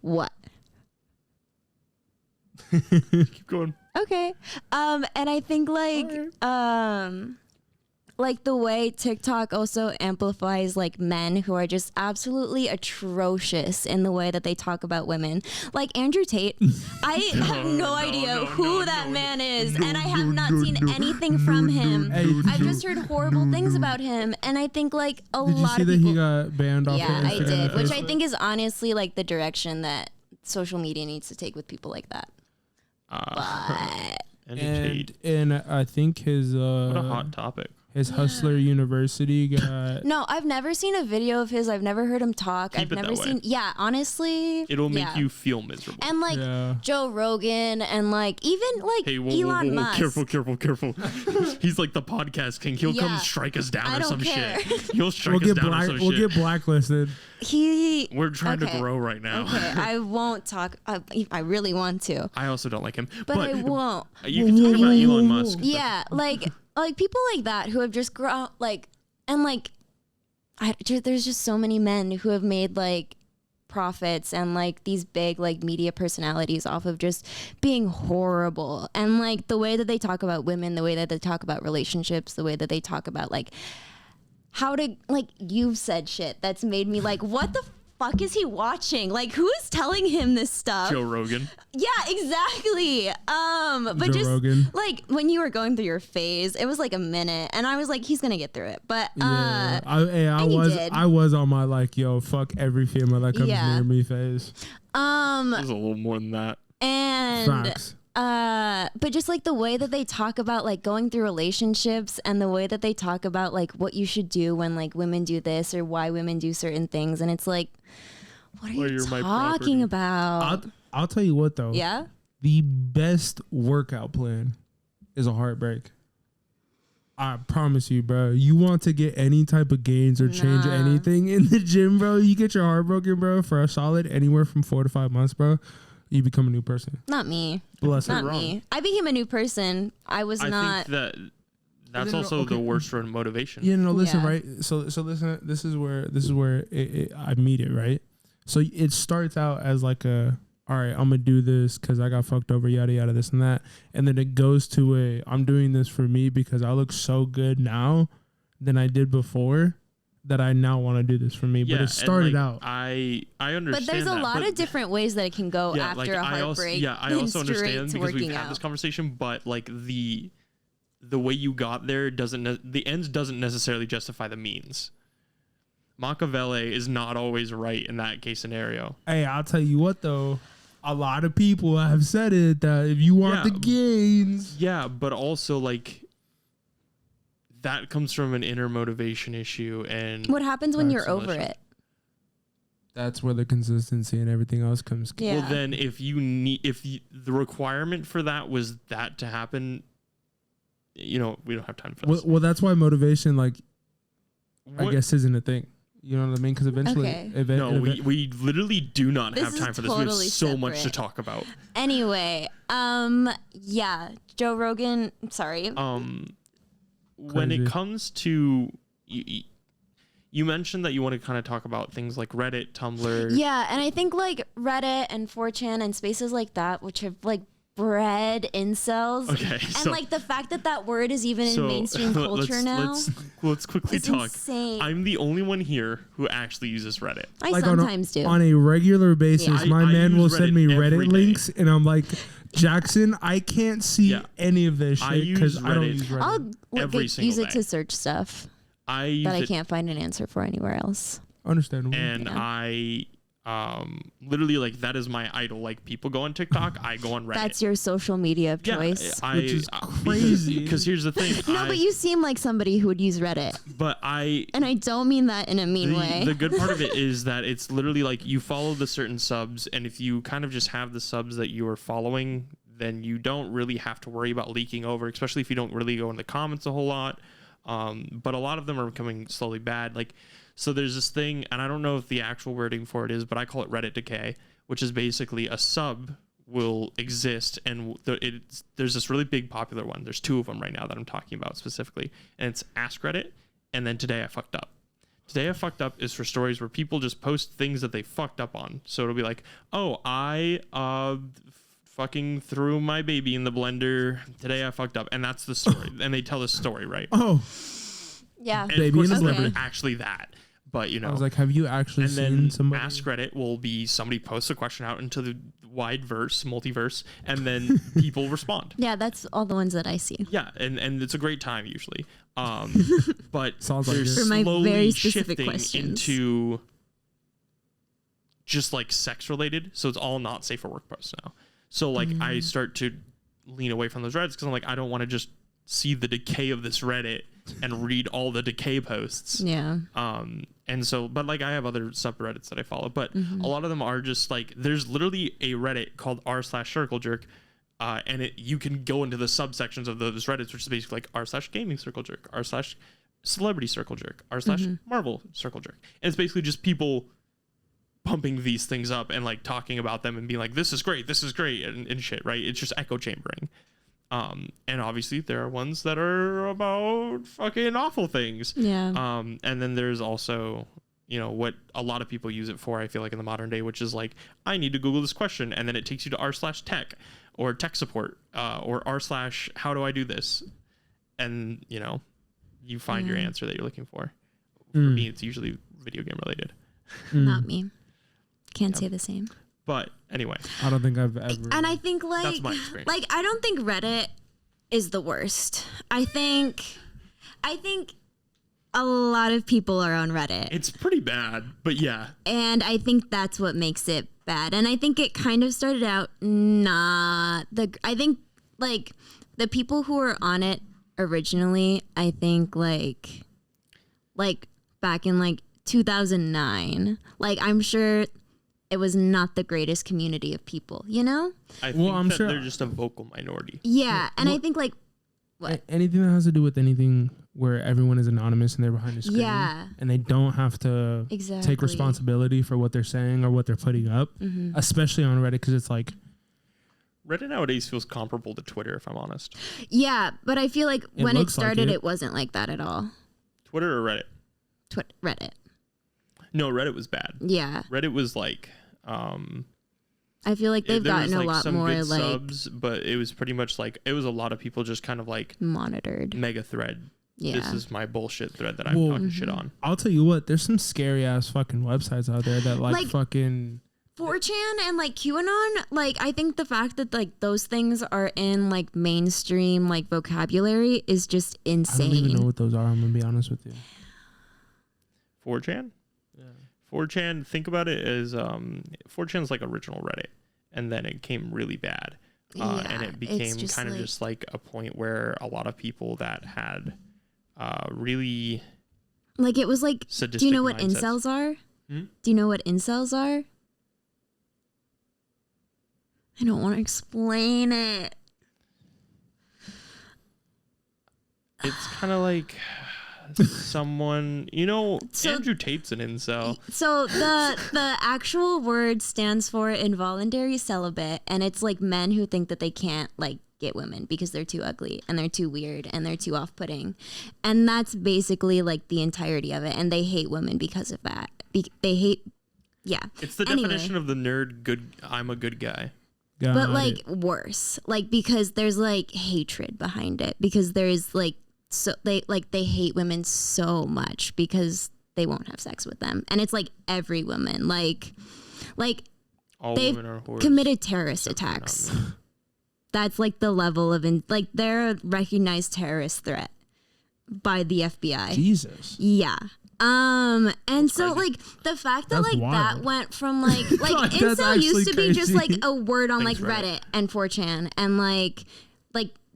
Speaker 3: What?
Speaker 1: Keep going.
Speaker 3: Okay. And I think like like the way TikTok also amplifies like men who are just absolutely atrocious in the way that they talk about women. Like Andrew Tate, I have no idea who that man is, and I have not seen anything from him. I've just heard horrible things about him, and I think like a lot of people. Did you see that he got
Speaker 2: banned off?
Speaker 3: Yeah, I did, which I think is honestly like the direction that social media needs to take with people like that.
Speaker 2: And I think his
Speaker 1: what a hot topic.
Speaker 2: His Hustler University got.
Speaker 3: No, I've never seen a video of his. I've never heard him talk. I've never seen. Yeah, honestly,
Speaker 1: it'll make you feel miserable.
Speaker 3: And like Joe Rogan and like even like Elon Musk.
Speaker 1: Careful. He's like the podcast king. He'll come strike us down or some shit. He'll strike us down or some shit.
Speaker 2: We'll get blacklisted.
Speaker 1: We're trying to grow right now.
Speaker 3: Okay, I won't talk. I really want to.
Speaker 1: I also don't like him,
Speaker 3: but I won't.
Speaker 1: You can talk about Elon Musk.
Speaker 3: Yeah, like people like that who have just grown like and like there's just so many men who have made like profits and like these big like media personalities off of just being horrible, and like the way that they talk about women, the way that they talk about relationships, the way that they talk about like how to like you've said shit that's made me like what the fuck is he watching? Like who is telling him this stuff?
Speaker 1: Joe Rogan.
Speaker 3: Yeah, exactly. But
Speaker 2: Joe
Speaker 3: just
Speaker 2: Rogan.
Speaker 3: like when you were going through your phase, it was like a minute, and I was like, he's gonna get through it. But
Speaker 2: I was on my like, yo, fuck every female that comes near me phase.
Speaker 1: It was a little more than that.
Speaker 3: And
Speaker 2: facts.
Speaker 3: But just like the way that they talk about like going through relationships and the way that they talk about like what you should do when like women do this or why women do certain things, and it's like, what are you talking about?
Speaker 2: I'll tell you what though.
Speaker 3: Yeah.
Speaker 2: The best workout plan is a heartbreak. I promise you, bro. You want to get any type of gains or change anything in the gym, bro? You get your heart broken, bro, for a solid anywhere from 4 to 5 months, bro. You become a new person.
Speaker 3: Not me.
Speaker 2: Bless
Speaker 3: Not me. I became a new person. I think
Speaker 1: that's also the worst for motivation.
Speaker 2: Yeah, no, listen, right? So listen. This is where I meet it, right? So it starts out as like all right, I'm gonna do this because I got fucked over, yada yada, this and that, and then it goes to I'm doing this for me because I look so good now than I did before. That I now want to do this for me, but it started out.
Speaker 1: I understand.
Speaker 3: But there's a lot of different ways that it can go after a heartbreak.
Speaker 1: I also understand because we've had this conversation. But like the way you got there the ends doesn't necessarily justify the means. Machiavelli is not always right in that case scenario.
Speaker 2: Hey, I'll tell you what though. A lot of people have said it that if you want the gains,
Speaker 1: but also like. That comes from an inner motivation issue, and
Speaker 3: what happens when you're over it?
Speaker 2: That's where the consistency and everything else comes.
Speaker 3: Yeah.
Speaker 1: Well, then the requirement for that was that to happen, we don't have time for this.
Speaker 2: Well, that's why motivation, like, I guess, isn't a thing. You know what I mean? Because eventually,
Speaker 1: we literally do not have time for this. We have so much to talk about.
Speaker 3: Anyway, Joe Rogan. Sorry.
Speaker 1: When it comes to you mentioned that you want to kind of talk about things like Reddit, Tumblr.
Speaker 3: Yeah, and I think like Reddit and 4chan and spaces like that, which have like bred incels.
Speaker 1: Okay,
Speaker 3: and like the fact that word is even in mainstream culture now.
Speaker 1: Let's quickly talk.
Speaker 3: Insane.
Speaker 1: I'm the only one here who actually uses Reddit.
Speaker 3: I like sometimes do.
Speaker 2: On a regular basis, my man will send me Reddit links, and I'm like, Jaxon, I can't see any of this shit because I don't use Reddit.
Speaker 3: I'll use it to search stuff that I can't find an answer for anywhere else.
Speaker 2: Understandable.
Speaker 1: And I literally like that is my idol. Like people go on TikTok, I go on Reddit.
Speaker 3: That's your social media of choice.
Speaker 2: Which is crazy.
Speaker 1: Because here's the thing.
Speaker 3: But you seem like somebody who would use Reddit. And I don't mean that in a mean way.
Speaker 1: The good part of it is that it's literally like you follow the certain subs, and if you kind of just have the subs that you are following, then you don't really have to worry about leaking over, especially if you don't really go in the comments a whole lot. But a lot of them are becoming slowly bad. Like, so there's this thing, and I don't know if the actual wording for it is, but I call it Reddit Decay, which is basically a sub will exist, and there's this really big popular one. There's 2 of them right now that I'm talking about specifically, and it's Ask Reddit, and then Today I Fucked Up. Today I Fucked Up is for stories where people just post things that they fucked up on. So it'll be like, oh, I fucking threw my baby in the blender. Today I fucked up, and that's the story. And they tell the story, right?
Speaker 2: Oh.
Speaker 3: Yeah.
Speaker 1: And
Speaker 2: Baby
Speaker 1: of course,
Speaker 2: in
Speaker 1: it's
Speaker 2: a
Speaker 1: never
Speaker 2: blender.
Speaker 1: actually that. But, you know.
Speaker 2: I was like, have you actually
Speaker 1: and
Speaker 2: seen
Speaker 1: then
Speaker 2: somebody?
Speaker 1: Ask Reddit will be somebody posts a question out into the wide multiverse, and then people respond.
Speaker 3: Yeah, that's all the ones that I see.
Speaker 1: Yeah, and it's a great time usually. But
Speaker 2: Sounds like
Speaker 1: they're
Speaker 2: it.
Speaker 3: For my
Speaker 1: slowly
Speaker 3: very specific
Speaker 1: shifting
Speaker 3: questions.
Speaker 1: into just like sex related. So it's all not safe for work posts now. So like I start to lean away from those Reddits because I'm like, I don't want to just see the decay of this Reddit and read all the decay posts.
Speaker 3: Yeah.
Speaker 1: And so, but like I have other subreddits that I follow, but a lot of them are just like, there's literally a Reddit called r/circle jerk. And you can go into the subsections of those Reddits, which is basically like r/gaming circle jerk, r/celebrity circle jerk, r/Marvel circle jerk. And it's basically just people pumping these things up and like talking about them and being like, this is great, and shit, right? It's just echo chambering. And obviously there are ones that are about fucking awful things.
Speaker 3: Yeah.
Speaker 1: And then there's also, you know, what a lot of people use it for, I feel like in the modern day, which is like, I need to Google this question. And then it takes you to r/tech or tech support, or r/how do I do this? And, you know, you find your answer that you're looking for. For me, it's usually video game related.
Speaker 3: Not me. Can't say the same.
Speaker 1: But anyway,
Speaker 2: I don't think I've ever.
Speaker 3: And I think like,
Speaker 1: that's my experience.
Speaker 3: like, I don't think Reddit is the worst. I think a lot of people are on Reddit.
Speaker 1: It's pretty bad, but yeah.
Speaker 3: And I think that's what makes it bad. And I think it kind of started out I think like the people who were on it originally, I think like back in like 2009, like I'm sure it was not the greatest community of people, you know?
Speaker 1: I think
Speaker 2: I'm
Speaker 1: that
Speaker 2: sure
Speaker 1: they're just a vocal minority.
Speaker 3: Yeah. And I think like, what?
Speaker 2: Anything that has to do with anything where everyone is anonymous and they're behind a screen.
Speaker 3: Yeah.
Speaker 2: And they don't have to
Speaker 3: Exactly.
Speaker 2: take responsibility for what they're saying or what they're putting up, especially on Reddit, because it's like.
Speaker 1: Reddit nowadays feels comparable to Twitter, if I'm honest.
Speaker 3: Yeah. But I feel like when it started,
Speaker 2: like
Speaker 3: it wasn't like that at all.
Speaker 1: Twitter or Reddit?
Speaker 3: Reddit.
Speaker 1: No, Reddit was bad.
Speaker 3: Yeah.
Speaker 1: Reddit was like,
Speaker 3: I feel like they've gotten a lot more
Speaker 1: good
Speaker 3: like
Speaker 1: subs, but it was pretty much like it was a lot of people just kind of like
Speaker 3: monitored.
Speaker 1: Mega thread.
Speaker 3: Yeah.
Speaker 1: This is my bullshit thread that I'm talking shit on.
Speaker 2: I'll tell you what, there's some scary ass fucking websites out there that like fucking
Speaker 3: 4chan and like QAnon, like I think the fact that like those things are in like mainstream like vocabulary is just insane.
Speaker 2: I don't even know what those are, I'm gonna be honest with you.
Speaker 1: 4chan? Yeah. 4chan, think about it as 4chan's like original Reddit, and then it came really bad. And it became kind of like, just like a point where a lot of people that had really
Speaker 3: like it was like,
Speaker 1: sadistic
Speaker 3: do you know what
Speaker 1: mindsets.
Speaker 3: incels are? Do you know what incels are? I don't want to explain it.
Speaker 1: It's kind of like someone, you know, Andrew Tate's an incel.
Speaker 3: So the actual word stands for involuntary celibate, and it's like men who think that they can't like get women because they're too ugly and they're too weird and they're too off-putting. And that's basically like the entirety of it, and they hate women because of that. They hate
Speaker 1: It's the definition of the nerd good I'm a good guy.
Speaker 3: But like worse. Like because there's like hatred behind it, because there's like so they hate women so much because they won't have sex with them. And it's like every woman, like
Speaker 1: all
Speaker 3: they've
Speaker 1: women are whores,
Speaker 3: committed terrorist attacks. That's like the level of like they're a recognized terrorist threat by the FBI.
Speaker 2: Jesus.
Speaker 3: Yeah. And
Speaker 1: that's
Speaker 3: so
Speaker 1: crazy.
Speaker 3: like the fact that
Speaker 2: That's
Speaker 3: like
Speaker 2: wild.
Speaker 3: that went from like incel used to be just like a word on like Reddit and 4chan and like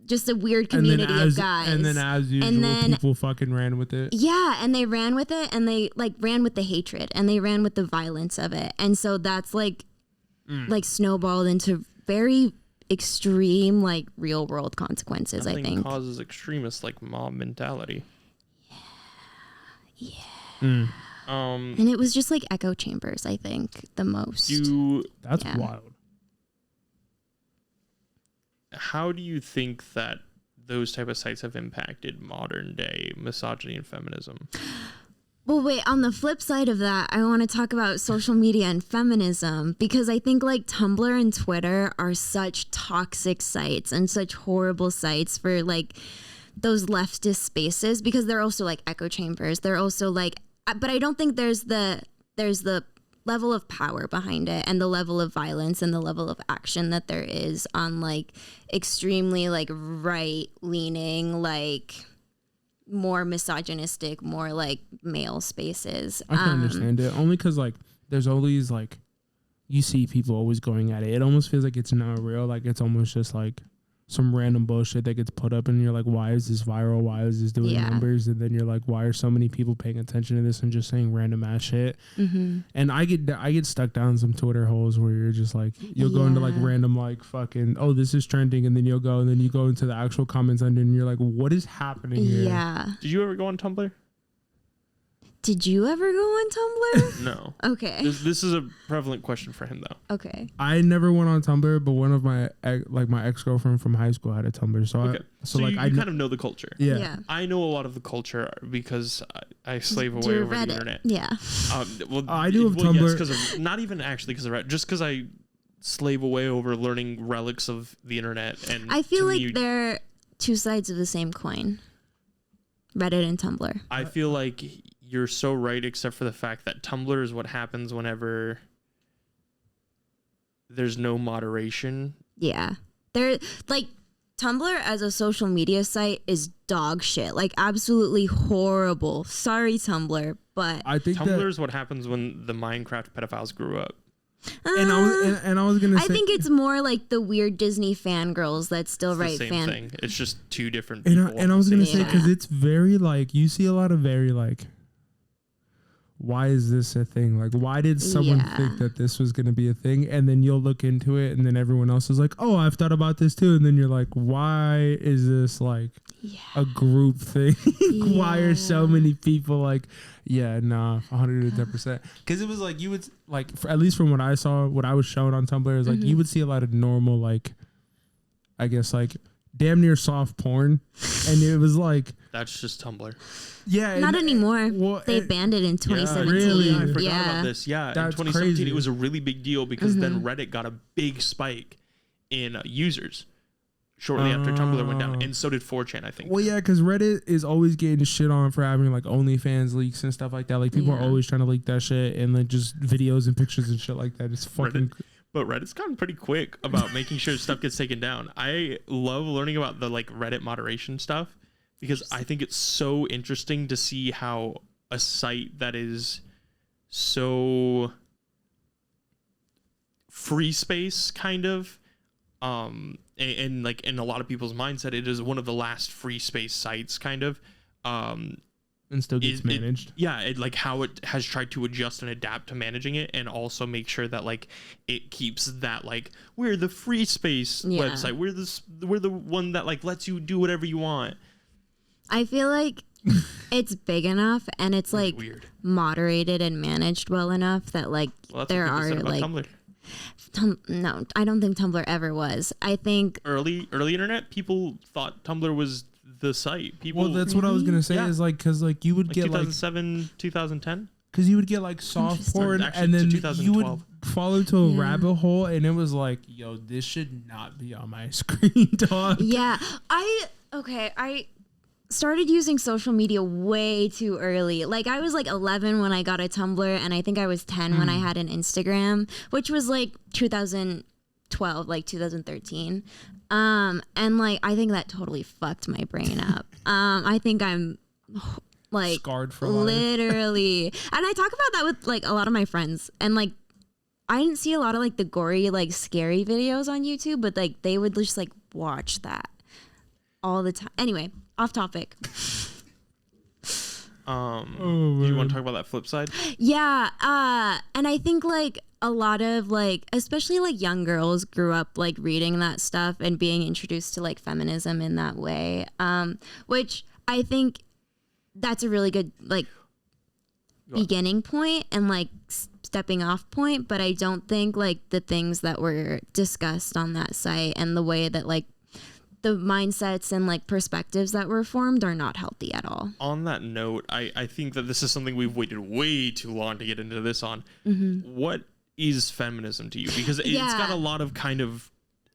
Speaker 3: just a weird community of guys.
Speaker 2: And then as usual, people fucking ran with it.
Speaker 3: Yeah, and they ran with it, and they like ran with the hatred, and they ran with the violence of it, and so that's like snowballed into very extreme like real world consequences.
Speaker 1: Nothing
Speaker 3: I think
Speaker 1: causes extremists like mob mentality.
Speaker 3: Yeah.
Speaker 1: And
Speaker 3: it was just like echo chambers. I think the most.
Speaker 2: That's wild.
Speaker 1: How do you think that those type of sites have impacted modern day misogyny and feminism?
Speaker 3: Well, wait, on the flip side of that, I want to talk about social media and feminism, because I think like Tumblr and Twitter are such toxic sites and such horrible sites for like those leftist spaces, because they're also like echo chambers. They're also like, but I don't think there's the level of power behind it and the level of violence and the level of action that there is on like extremely like right leaning, like more misogynistic, more like male spaces.
Speaker 2: I can understand it only because like there's always like you see people always going at it. It almost feels like it's not real. Like it's almost just like some random bullshit that gets put up and you're like, why is this viral? Why is this doing numbers? And then you're like, why are so many people paying attention to this and just saying random ass shit? And I get stuck down some Twitter holes where you're just like, you'll go into like random like fucking, oh, this is trending, and then you'll go and then you go into the actual comments under and you're like, what is happening here?
Speaker 3: Yeah.
Speaker 1: Did you ever go on Tumblr?
Speaker 3: Did you ever go on Tumblr?
Speaker 1: No.
Speaker 3: Okay.
Speaker 1: This is a prevalent question for him though.
Speaker 3: Okay.
Speaker 2: I never went on Tumblr, but one of my ex-girlfriend from high school had a Tumblr, so
Speaker 1: like I kind of know the culture.
Speaker 2: Yeah.
Speaker 1: I know a lot of the culture because I slave away over the internet.
Speaker 3: Yeah.
Speaker 2: Well, I do have Tumblr.
Speaker 1: Yes, because not even actually because of Reddit, just because I slave away over learning relics of the internet. And
Speaker 3: I feel like they're two sides of the same coin. Reddit and Tumblr.
Speaker 1: I feel like you're so right, except for the fact that Tumblr is what happens whenever there's no moderation.
Speaker 3: Yeah. They're like Tumblr as a social media site is dog shit. Like absolutely horrible. Sorry, Tumblr, but
Speaker 2: I think
Speaker 1: Tumblr is what happens when the Minecraft pedophiles grew up.
Speaker 2: And I was gonna say,
Speaker 3: I think it's more like the weird Disney fangirls that still write
Speaker 1: the same thing. It's just two different
Speaker 2: people.
Speaker 1: And
Speaker 2: I was gonna say, because it's very like, you see a lot of very like, why is this a thing? Like, why did someone think that this was going to be a thing? And then you'll look into it and then everyone else is like, oh, I've thought about this too. And then you're like, why is this like a group thing? Why are so many people like, 110%. Because it was like, you would like, at least from what I saw, what I was shown on Tumblr is like, you would see a lot of normal, like, I guess like damn near soft porn. And it was like,
Speaker 1: that's just Tumblr.
Speaker 3: Yeah, not anymore. Well, they banned it in 2017.
Speaker 1: Really? I forgot about this. Yeah,
Speaker 2: that's
Speaker 1: in 2017
Speaker 2: crazy.
Speaker 1: It was a really big deal because then Reddit got a big spike in users shortly after Tumblr went down, and so did 4chan, I think.
Speaker 2: Well, yeah, because Reddit is always getting shit on for having like OnlyFans leaks and stuff like that. Like people are always trying to leak that shit and like just videos and pictures and shit like that. It's fucking.
Speaker 1: But Reddit's gotten pretty quick about making sure stuff gets taken down. I love learning about the like Reddit moderation stuff, because I think it's so interesting to see how a site that is so free space kind of, and like in a lot of people's mindset, it is one of the last free space sites kind of,
Speaker 2: and still gets managed.
Speaker 1: It like how it has tried to adjust and adapt to managing it, and also make sure that like it keeps that like we're the free space website. We're the one that like lets you do whatever you want.
Speaker 3: I feel like it's big enough and it's like weird. Moderated and managed well enough that like there are like Tumblr. No, I don't think Tumblr ever was. I think
Speaker 1: early internet people thought Tumblr was the site. People.
Speaker 2: Well, that's what I was gonna say. Is like because like you would get
Speaker 1: 2007, 2010.
Speaker 2: Because you would get like soft porn, and then you would fall into a rabbit hole, and it was like, yo, this should not be on my screen, dog.
Speaker 3: Yeah, I started using social media way too early. Like I was like 11 when I got a Tumblr, and I think I was 10 when I had an Instagram, which was like 2012, like 2013. And like I think that totally fucked my brain up. I think I'm like
Speaker 2: scarred for
Speaker 3: literally. And I talk about that with like a lot of my friends, and like I didn't see a lot of like the gory, like scary videos on YouTube, but like they would just like watch that all the time. Anyway, off topic.
Speaker 1: Do you want to talk about that flip side?
Speaker 3: Yeah. And I think like a lot of like, especially like young girls grew up like reading that stuff and being introduced to like feminism in that way. Which I think that's a really good like beginning point and like stepping off point. But I don't think like the things that were discussed on that site and the way that like the mindsets and like perspectives that were formed are not healthy at all.
Speaker 1: On that note, I think that this is something we've waited way too long to get into this on. What is feminism to you? Because it's got a lot of kind of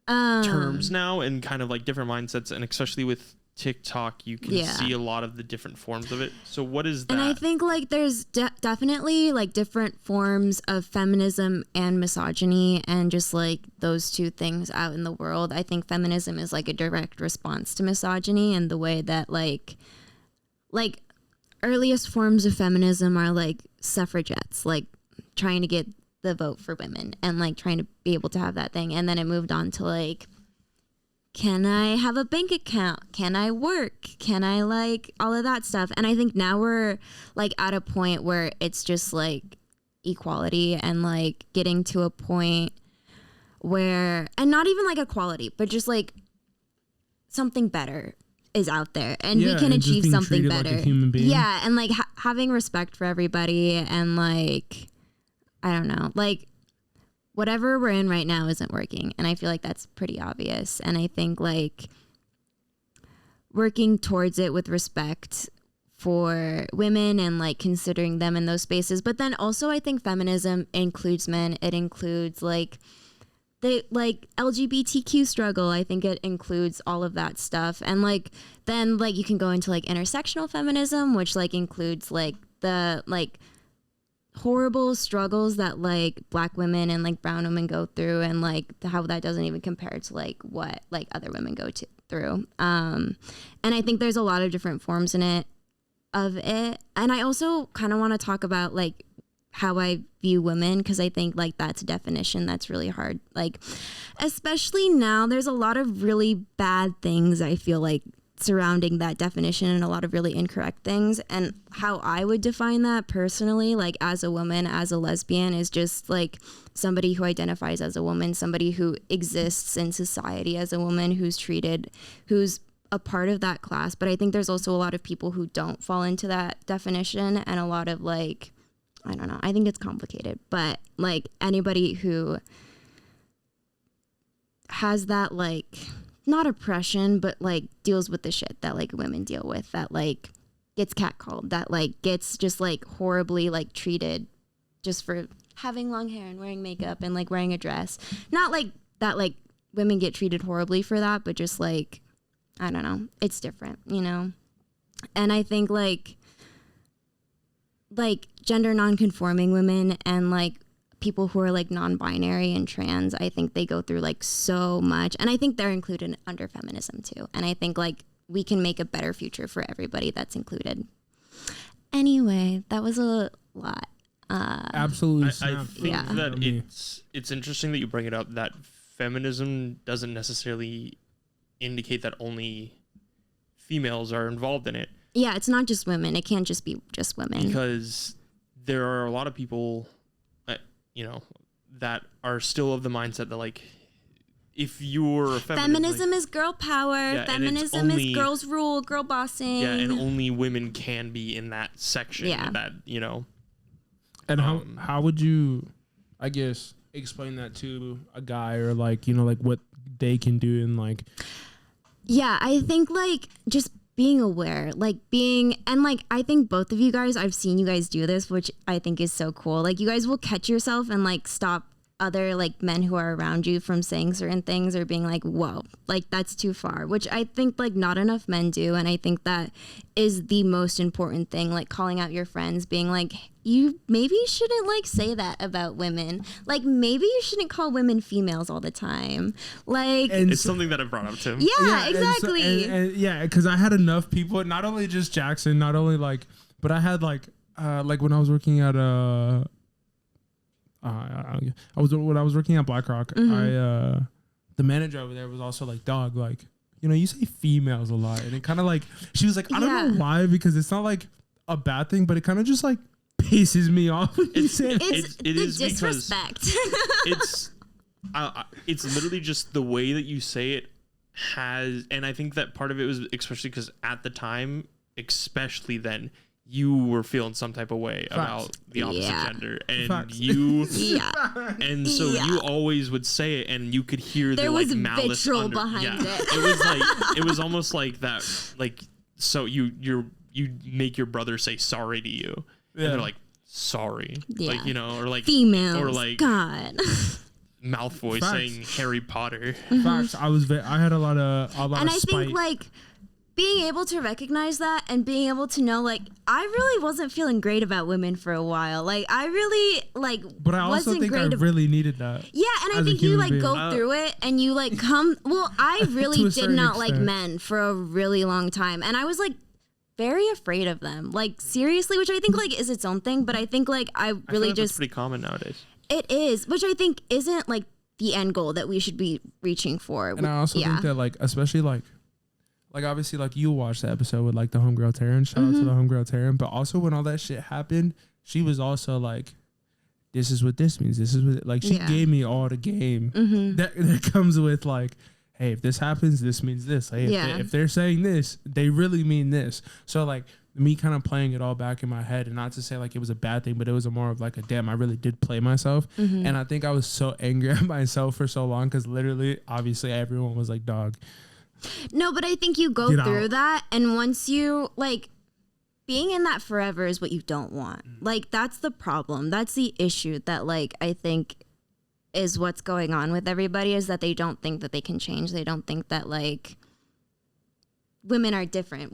Speaker 1: terms now and kind of like different mindsets, and especially with TikTok, you can see a lot of the different forms of it. So what is that?
Speaker 3: And I think like there's definitely like different forms of feminism and misogyny, and just like those two things out in the world. I think feminism is like a direct response to misogyny, and the way that like earliest forms of feminism are like suffragettes, like trying to get the vote for women and like trying to be able to have that thing. And then it moved on to like, can I have a bank account? Can I work? Can I like all of that stuff? And I think now we're like at a point where it's just like equality, and like getting to a point where, and not even like equality, but just like something better is out there, and we can achieve something better.
Speaker 2: Like a human being.
Speaker 3: Yeah. And like having respect for everybody, and like, I don't know, like whatever we're in right now isn't working. And I feel like that's pretty obvious. And I think like working towards it with respect for women and like considering them in those spaces. But then also I think feminism includes men. It includes like the like LGBTQ struggle. I think it includes all of that stuff. And like then like you can go into like intersectional feminism, which like includes like the like horrible struggles that like Black women and like brown women go through, and like how that doesn't even compare to like what like other women go through. And I think there's a lot of different forms of it. And I also kind of want to talk about like how I view women, because I think like that's a definition that's really hard. Like especially now, there's a lot of really bad things I feel like surrounding that definition, and a lot of really incorrect things. And how I would define that personally, like as a woman, as a lesbian, is just like somebody who identifies as a woman, somebody who exists in society as a woman, who's a part of that class. But I think there's also a lot of people who don't fall into that definition, and a lot of like, I don't know, I think it's complicated, but like anybody who has that like, not oppression, but like deals with the shit that like women deal with, that like gets catcalled, that like gets just like horribly like treated just for having long hair and wearing makeup and like wearing a dress. Not like that like women get treated horribly for that, but just like, I don't know, it's different, you know? And I think like gender non-conforming women and like people who are like non-binary and trans, I think they go through like so much, and I think they're included under feminism too. And I think like we can make a better future for everybody that's included. Anyway, that was a lot.
Speaker 2: Absolutely.
Speaker 1: I think that it's interesting that you bring it up, that feminism doesn't necessarily indicate that only females are involved in it.
Speaker 3: Yeah, it's not just women. It can't just be just women.
Speaker 1: Because there are a lot of people, you know, that are still of the mindset that like, if you're a feminist,
Speaker 3: feminism is girl power. Yeah, feminism is girls rule, girl bossing.
Speaker 1: Yeah, and only women can be in that section. Yeah. That, you know.
Speaker 2: And how would you, I guess, explain that to a guy, or like, you know, like what they can do and like.
Speaker 3: Yeah, I think like just being aware, like and like I think both of you guys, I've seen you guys do this, which I think is so cool. Like you guys will catch yourself and like stop other like men who are around you from saying certain things, or being like, whoa, like that's too far, which I think like not enough men do. And I think that is the most important thing, like calling out your friends, being like, you maybe shouldn't like say that about women. Like maybe you shouldn't call women females all the time. Like,
Speaker 1: and it's something that I brought up to him.
Speaker 3: Yeah, exactly.
Speaker 2: And yeah, because I had enough people, not only just Jaxon, not only like, but I had like when I was working at when I was working at BlackRock, the manager over there was also like, dog, like, you know, you say females a lot, and it kind of like, she was like, I don't know why, because it's not like a bad thing, but it kind of just like pisses me off.
Speaker 1: It is disrespect. Because it's literally just the way that you say it has, and I think that part of it was especially because at the time, especially then, you were feeling some type of way about the opposite gender, and and so you always would say it, and you could hear
Speaker 3: there
Speaker 1: the
Speaker 3: was
Speaker 1: like malice
Speaker 3: vitriol behind it.
Speaker 1: It was like, it was almost like that, like, so you make your brother say sorry to you, and they're like, sorry, like, you know, or like
Speaker 3: females,
Speaker 1: or like
Speaker 3: God.
Speaker 1: Malfoy saying Harry Potter.
Speaker 2: Facts. I had a lot of
Speaker 3: and I
Speaker 2: spite.
Speaker 3: think like being able to recognize that and being able to know, like, I really wasn't feeling great about women for a while. Like, I really, like,
Speaker 2: but I also
Speaker 3: wasn't
Speaker 2: think
Speaker 3: great.
Speaker 2: I really needed that.
Speaker 3: Yeah, and I think you, like, go through it and you, like, come. Well, I really did not like men for a really long time. And I was, like, very afraid of them. Like, seriously, which I think, like, is its own thing. But I think, like, I really
Speaker 1: just. It's pretty common nowadays.
Speaker 3: It is, which I think isn't, like, the end goal that we should be reaching for.
Speaker 2: And I also think that, like, especially, like obviously, like, you watched the episode with, like, the homegirl Taryn. Shout out to the homegirl Taryn. But also when all that shit happened, she was also like, this is what this means. This is what, like, she gave me all the game that comes with, like, hey, if this happens, this means this. Hey, if they're saying this, they really mean this. So, like, me kind of playing it all back in my head, and not to say, like, it was a bad thing, but it was a more of, like, a damn, I really did play myself. And I think I was so angry at myself for so long because literally, obviously, everyone was like, dog.
Speaker 3: No, but I think you go through that, and once you, like, being in that forever is what you don't want. Like, that's the problem. That's the issue that, like, I think is what's going on with everybody, is that they don't think that they can change. They don't think that, like, women are different.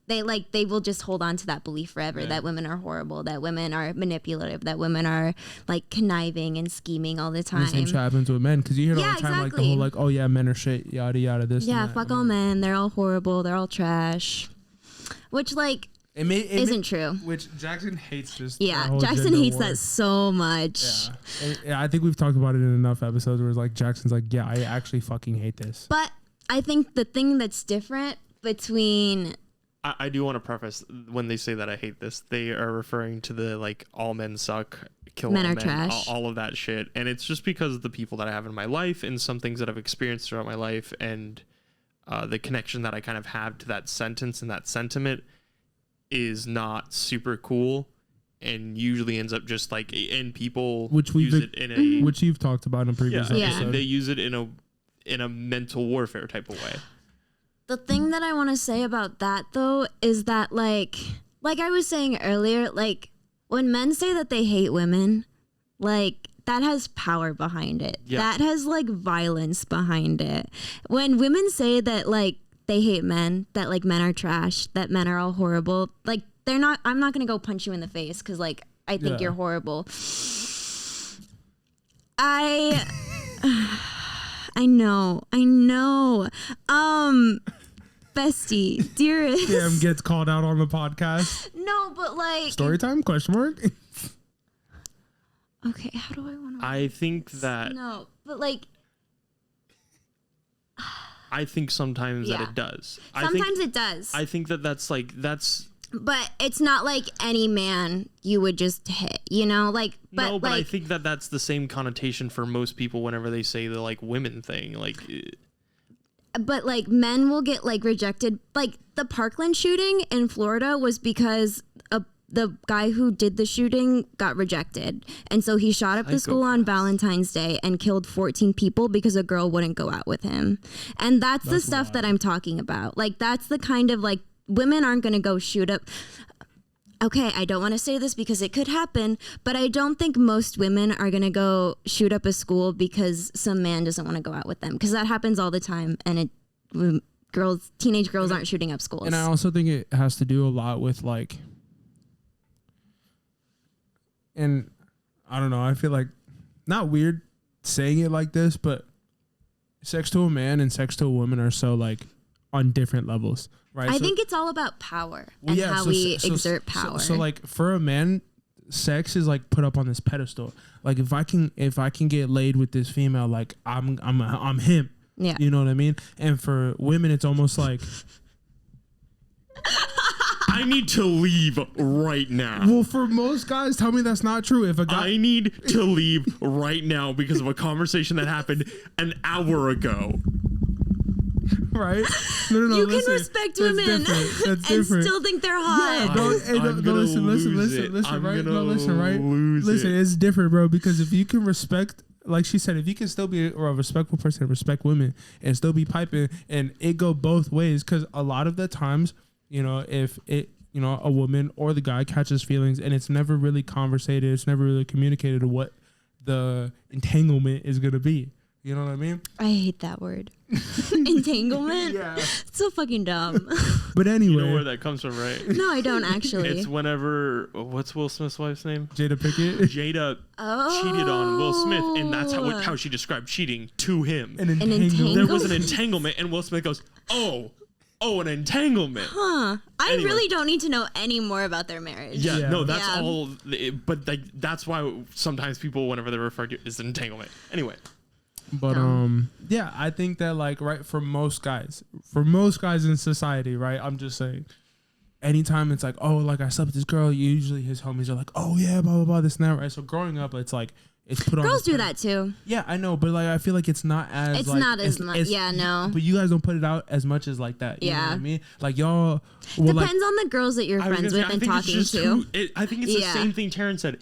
Speaker 3: They will just hold on to that belief forever, that women are horrible, that women are manipulative, that women are, like, conniving and scheming all the time.
Speaker 2: And the same shit happens with men, because you hear all the time, like, the whole, like, oh yeah, men are shit, yada yada, this.
Speaker 3: Yeah,
Speaker 2: and that.
Speaker 3: fuck all men. They're all horrible. They're all trash. Which, like, isn't true.
Speaker 2: Which Jaxon hates this.
Speaker 3: Yeah, Jaxon hates that so much.
Speaker 2: Yeah, I think we've talked about it in enough episodes where it's like Jackson's like, yeah, I actually fucking hate this.
Speaker 3: But I think the thing that's different between...
Speaker 1: I do want to preface, when they say that I hate this, they are referring to the, like, all men suck, kill
Speaker 3: men
Speaker 1: all
Speaker 3: are
Speaker 1: men,
Speaker 3: trash,
Speaker 1: all of that shit. And it's just because of the people that I have in my life and some things that I've experienced throughout my life, and the connection that I kind of have to that sentence and that sentiment is not super cool, and usually ends up just, like, and people use it in a...
Speaker 2: Which you've talked about in a previous episode.
Speaker 1: And they use it in a mental warfare type of way.
Speaker 3: The thing that I want to say about that, though, is that, like I was saying earlier, like, when men say that they hate women, like, that has power behind it. Yeah. That has, like, violence behind it. When women say that, like, they hate men, that, like, men are trash, that men are all horrible, like, I'm not going to go punch you in the face because, like, I think you're horrible. I know. Bestie, dearest.
Speaker 2: Damn, gets called out on the podcast.
Speaker 3: No, but, like...
Speaker 2: Story time? Question mark?
Speaker 3: Okay, how do I want to...
Speaker 1: I think that...
Speaker 3: No, but, like...
Speaker 1: I think sometimes that it does.
Speaker 3: Sometimes it does.
Speaker 1: I think that's...
Speaker 3: But it's not like any man you would just hit, you know? Like, but,
Speaker 1: no, but like, I think that's the same connotation for most people whenever they say the, like, women thing. Like...
Speaker 3: But, like, men will get, like, rejected. Like, the Parkland shooting in Florida was because the guy who did the shooting got rejected. And so he shot up the school on Valentine's Day and killed 14 people because a girl wouldn't go out with him. And that's the stuff that I'm talking about. Like, that's the kind of, like, women aren't going to go shoot up. Okay, I don't want to say this because it could happen, but I don't think most women are going to go shoot up a school because some man doesn't want to go out with them, because that happens all the time, and teenage girls aren't shooting up schools.
Speaker 2: And I also think it has to do a lot with, like, and I don't know, I feel like, not weird saying it like this, but sex to a man and sex to a woman are so, like, on different levels. Right.
Speaker 3: I think it's all about power and how we exert power.
Speaker 2: So, like, for a man, sex is, like, put up on this pedestal. Like, if I can get laid with this female, like, I'm him.
Speaker 3: Yeah.
Speaker 2: You know what I mean? And for women, it's almost like,
Speaker 1: I need to leave right now.
Speaker 2: Well, for most guys, tell me that's not true. If a guy,
Speaker 1: I need to leave right now because of a conversation that happened an hour ago.
Speaker 2: Right? No.
Speaker 3: You can respect women and still think they're hot.
Speaker 2: Listen, it's different, bro, because if you can respect, like she said, if you can still be a respectful person and respect women and still be piping, and it go both ways, because a lot of the times, you know, if it, you know, a woman or the guy catches feelings and it's never really conversated, it's never really communicated what the entanglement is going to be. You know what I mean?
Speaker 3: I hate that word. Entanglement?
Speaker 2: Yeah.
Speaker 3: It's so fucking dumb.
Speaker 2: But anyway.
Speaker 1: You know where that comes from, right?
Speaker 3: No, I don't actually.
Speaker 1: It's whenever, what's Will Smith's wife's name?
Speaker 2: Jada Pinkett.
Speaker 1: Jada cheated on Will Smith, and that's how she described cheating to him.
Speaker 2: An entanglement.
Speaker 1: There was an entanglement, and Will Smith goes, oh, an entanglement.
Speaker 3: Huh. I really don't need to know any more about their marriage.
Speaker 1: Yeah. No, that's all. But that's why sometimes people, whenever they refer to it, is entanglement. Anyway.
Speaker 2: But yeah, I think that like for most guys in society, right? I'm just saying, anytime it's like, oh, like I slept with this girl, usually his homies are like, oh yeah, blah blah blah, this and that, right? So growing up, it's like it's put on.
Speaker 3: Girls do that too.
Speaker 2: Yeah, I know, but like I feel like it's not as.
Speaker 3: It's
Speaker 2: like,
Speaker 3: not as much. Yeah, no.
Speaker 2: But you guys don't put it out as much as like that. You know what I mean? Like y'all.
Speaker 3: Well, depends on the girls that you're friends with and talking to.
Speaker 1: I think it's the same thing Taryn said.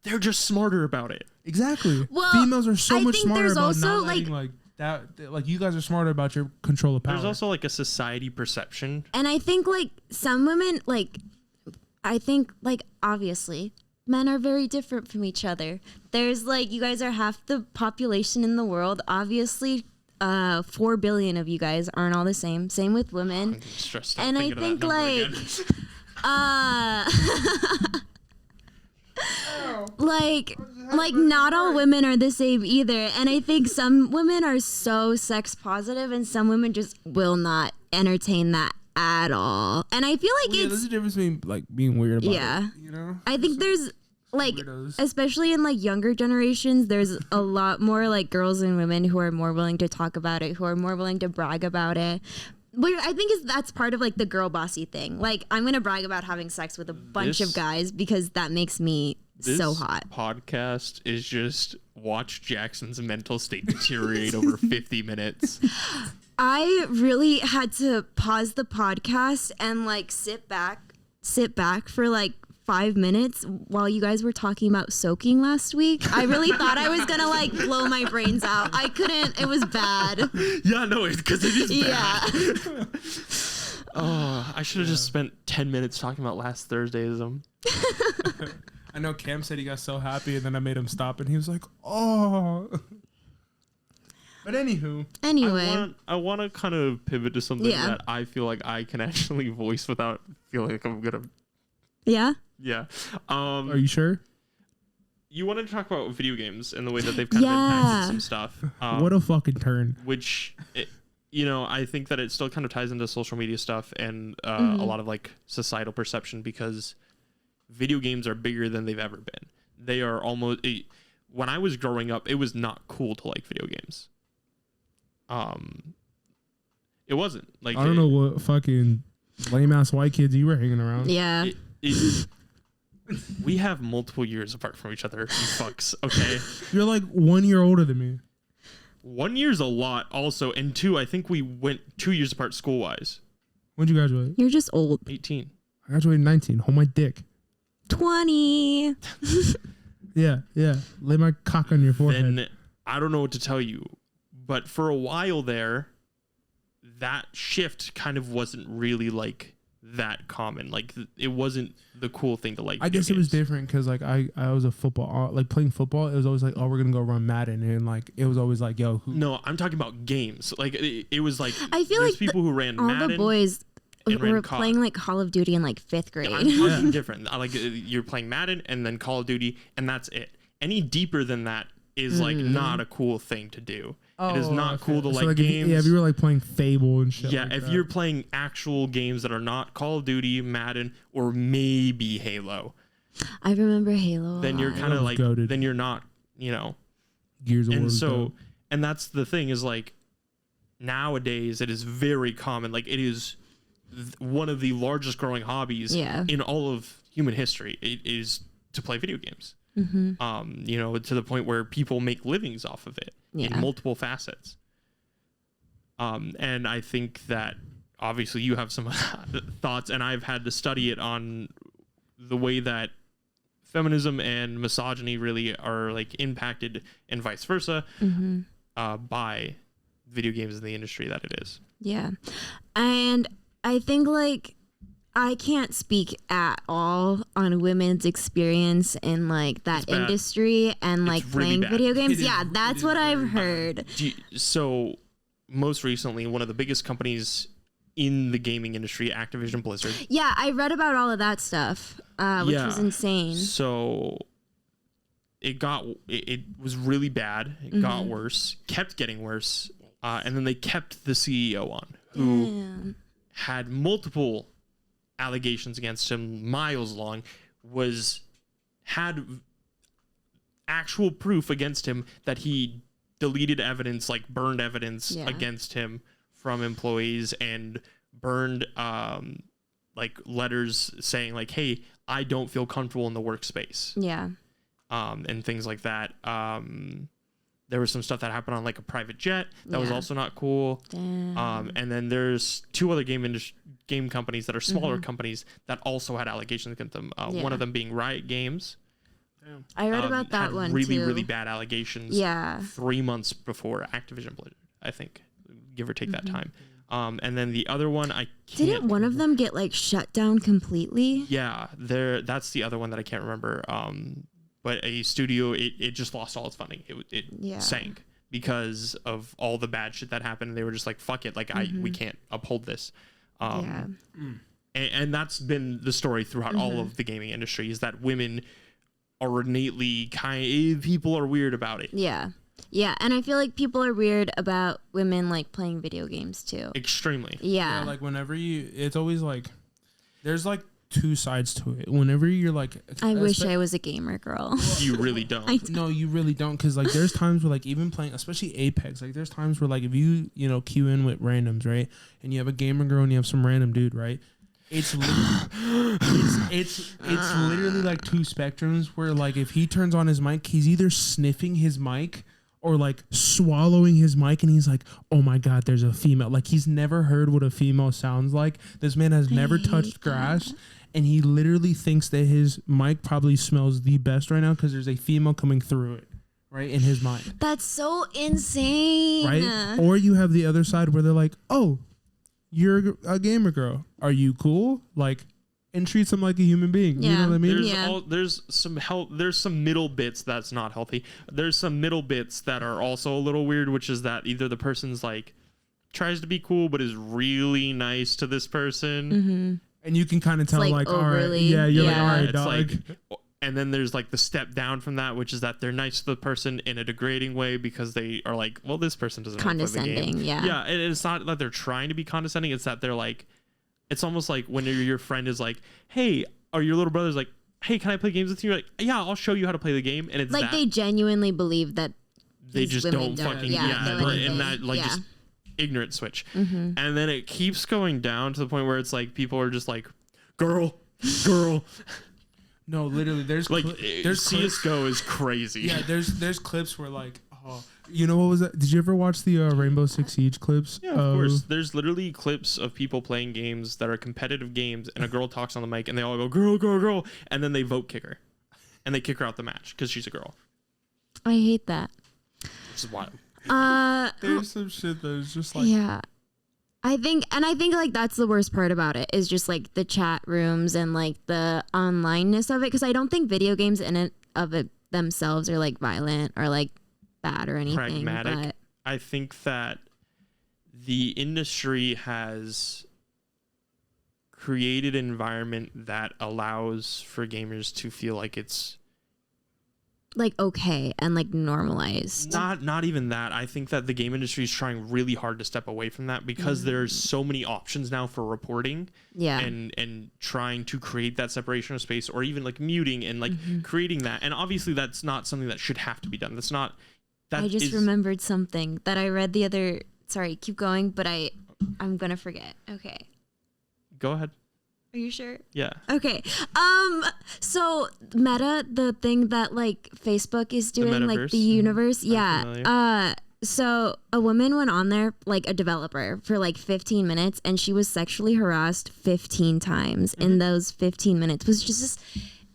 Speaker 1: They're just smarter about it.
Speaker 2: Exactly.
Speaker 3: Well,
Speaker 2: females are so much smarter about
Speaker 3: also,
Speaker 2: not letting like that. Like you guys are smarter about your control of power.
Speaker 1: There's also like a society perception.
Speaker 3: And I think like some women obviously men are very different from each other. There's like, you guys are half the population in the world. Obviously, 4 billion of you guys aren't all the same. Same with women.
Speaker 1: I'm stressed out
Speaker 3: and I think like, like not all women are the same either. And I think some women are so sex positive and some women just will not entertain that at all. And I feel like
Speaker 2: there's a difference between like being weird about it, you know?
Speaker 3: I think there's like
Speaker 2: weirdos.
Speaker 3: Especially in like younger generations, there's a lot more like girls and women who are more willing to talk about it, who are more willing to brag about it. But I think that's part of like the girl bossy thing. Like I'm gonna brag about having sex with a bunch of guys because that makes me so hot.
Speaker 1: This podcast is just watch Jackson's mental state deteriorate over 50 minutes.
Speaker 3: I really had to pause the podcast and like sit back for like 5 minutes while you guys were talking about soaking last week. I really thought I was gonna like blow my brains out. I couldn't. It was bad.
Speaker 1: Yeah, no, it's because it is bad. Oh, I should have just spent 10 minutes talking about last Thursdayism.
Speaker 2: I know Cam said he got so happy, and then I made him stop, and he was like, "Oh." But
Speaker 3: anyway,
Speaker 1: I want to kind of pivot to something that I feel like I can actually voice without feeling like I'm gonna.
Speaker 3: Yeah.
Speaker 1: Yeah.
Speaker 2: Are you sure?
Speaker 1: You wanted to talk about video games and the way that they've kind of impacted some stuff.
Speaker 2: What a fucking turn!
Speaker 1: Which, I think that it still kind of ties into social media stuff and a lot of like societal perception because video games are bigger than they've ever been. They are almost. When I was growing up, it was not cool to like video games. It wasn't like
Speaker 2: I don't know what fucking lame ass white kids you were hanging around.
Speaker 3: Yeah.
Speaker 1: We have multiple years apart from each other, you fucks. Okay.
Speaker 2: You're like 1 year older than me.
Speaker 1: 1 year's a lot, also, and 2, I think we went 2 years apart school wise.
Speaker 2: When'd you graduate?
Speaker 3: You're just old.
Speaker 1: 18.
Speaker 2: I graduated 19. Hold my dick.
Speaker 3: 20.
Speaker 2: Yeah. Lay my cock on your forehead.
Speaker 1: Then I don't know what to tell you, but for a while there, that shift kind of wasn't really like that common. Like it wasn't the cool thing to like.
Speaker 2: I guess it was different because like I was a football, like playing football. It was always like, oh, we're gonna go run Madden, and like it was always like, yo.
Speaker 1: No, I'm talking about games. Like it was like
Speaker 3: I feel like
Speaker 1: people who ran Madden.
Speaker 3: All the boys were playing like Call of Duty in like 5th grade.
Speaker 1: Yeah, I'm talking different. Like you're playing Madden and then Call of Duty, and that's it. Any deeper than that is like not a cool thing to do. It is not cool to like games.
Speaker 2: If you were like playing Fable and shit.
Speaker 1: Yeah,
Speaker 2: like
Speaker 1: if
Speaker 2: that.
Speaker 1: you're playing actual games that are not Call of Duty, Madden, or maybe Halo.
Speaker 3: I remember Halo.
Speaker 1: Then you're kind of like, goated. Then you're not,
Speaker 2: Gears of War.
Speaker 1: And so, and that's the thing is like, nowadays it is very common. Like it is one of the largest growing hobbies in all of human history. It is to play video games. Mm-hmm. To the point where people make livings off of it in multiple facets. And I think that obviously you have some thoughts, and I've had to study it on the way that feminism and misogyny really are like impacted and vice versa by video games in the industry that it is.
Speaker 3: Yeah. And I think like I can't speak at all on women's experience in like that industry and like playing video games. Yeah, that's what I've heard.
Speaker 1: So most recently, one of the biggest companies in the gaming industry, Activision Blizzard.
Speaker 3: Yeah, I read about all of that stuff, which was insane.
Speaker 1: So it was really bad. It got worse, kept getting worse. And then they kept the CEO on, who had multiple allegations against him, miles long, had actual proof against him that he deleted evidence, like burned evidence against him from employees, and burned like letters saying like, hey, I don't feel comfortable in the workspace.
Speaker 3: Yeah.
Speaker 1: And things like that. There was some stuff that happened on like a private jet that was also not cool.
Speaker 3: Damn.
Speaker 1: And then there's two other game companies that are smaller companies that also had allegations against them. One of them being Riot Games.
Speaker 2: Damn.
Speaker 3: I read about that one too.
Speaker 1: Really bad allegations.
Speaker 3: Yeah.
Speaker 1: 3 months before Activision Blizzard, I think, give or take that time. And then the other one, I can't.
Speaker 3: Didn't one of them get like shut down completely?
Speaker 1: Yeah, that's the other one that I can't remember. But a studio, it just lost all its funding. It sank because of all the bad shit that happened. They were just like, fuck it. Like, we can't uphold this. And that's been the story throughout all of the gaming industry, is that women are innately people are weird about it.
Speaker 3: Yeah. Yeah. And I feel like people are weird about women like playing video games too.
Speaker 1: Extremely.
Speaker 3: Yeah.
Speaker 2: Like whenever it's always like, there's like two sides to it. Whenever you're like,
Speaker 3: I wish I was a gamer girl.
Speaker 1: You really don't.
Speaker 2: No, you really don't. Because like there's times where like even playing, especially Apex, like there's times where like if you queue in with randoms, right, and you have a gamer girl and you have some random dude, right, it's literally, it's literally like two spectrums where like if he turns on his mic, he's either sniffing his mic or like swallowing his mic, and he's like, oh my god, there's a female. Like he's never heard what a female sounds like. This man has never touched grass. And he literally thinks that his mic probably smells the best right now because there's a female coming through it, right, in his mind.
Speaker 3: That's so insane.
Speaker 2: Right? Or you have the other side where they're like, oh, you're a gamer girl. Are you cool? Like, and treats him like a human being.
Speaker 3: Yeah.
Speaker 2: You know what I mean?
Speaker 1: There's some middle bits that's not healthy. There's some middle bits that are also a little weird, which is that either the person's like tries to be cool but is really nice to this person.
Speaker 2: And you can kind of tell, like,
Speaker 3: overly,
Speaker 2: all right, you're like, all right, dog.
Speaker 1: Like, and then there's like the step down from that, which is that they're nice to the person in a degrading way because they are like, well, this person doesn't
Speaker 3: condescending,
Speaker 1: play the game.
Speaker 3: Yeah,
Speaker 1: and it's not that they're trying to be condescending. It's that they're like, it's almost like when your friend is like, hey, or your little brother's like, hey, can I play games with you? You're like, yeah, I'll show you how to play the game. And it's
Speaker 3: like they genuinely believe that
Speaker 1: they just don't fucking and that like just ignorant switch. And then it keeps going down to the point where it's like people are just like, girl.
Speaker 2: No, literally, there's
Speaker 1: CS:GO is crazy.
Speaker 2: Yeah, there's clips where like, oh, you know what was that? Did you ever watch the Rainbow Six Siege clips?
Speaker 1: Yeah, of course. There's literally clips of people playing games that are competitive games, and a girl talks on the mic, and they all go, girl, and then they vote kick her, and they kick her out the match because she's a girl.
Speaker 3: I hate that.
Speaker 1: Which is wild.
Speaker 2: There's some shit that is just like,
Speaker 3: yeah. I think like that's the worst part about it is just like the chat rooms and like the onlineness of it, because I don't think video games in and of it themselves are like violent or like bad or anything.
Speaker 1: Pragmatic.
Speaker 3: But
Speaker 1: I think that the industry has created an environment that allows for gamers to feel like it's
Speaker 3: like okay and like normalized.
Speaker 1: Not even that. I think that the game industry is trying really hard to step away from that because there's so many options now for reporting.
Speaker 3: Yeah.
Speaker 1: And trying to create that separation of space, or even like muting and like creating that. And obviously that's not something that should have to be done. That's not that
Speaker 3: I just remembered something that I read the other, sorry, keep going, but I'm gonna forget. Okay.
Speaker 1: Go ahead.
Speaker 3: Are you sure?
Speaker 1: Yeah.
Speaker 3: Okay. So Meta, the thing that like Facebook is doing, like the universe. Yeah. So a woman went on there, like a developer, for like 15 minutes, and she was sexually harassed 15 times in those 15 minutes. Was just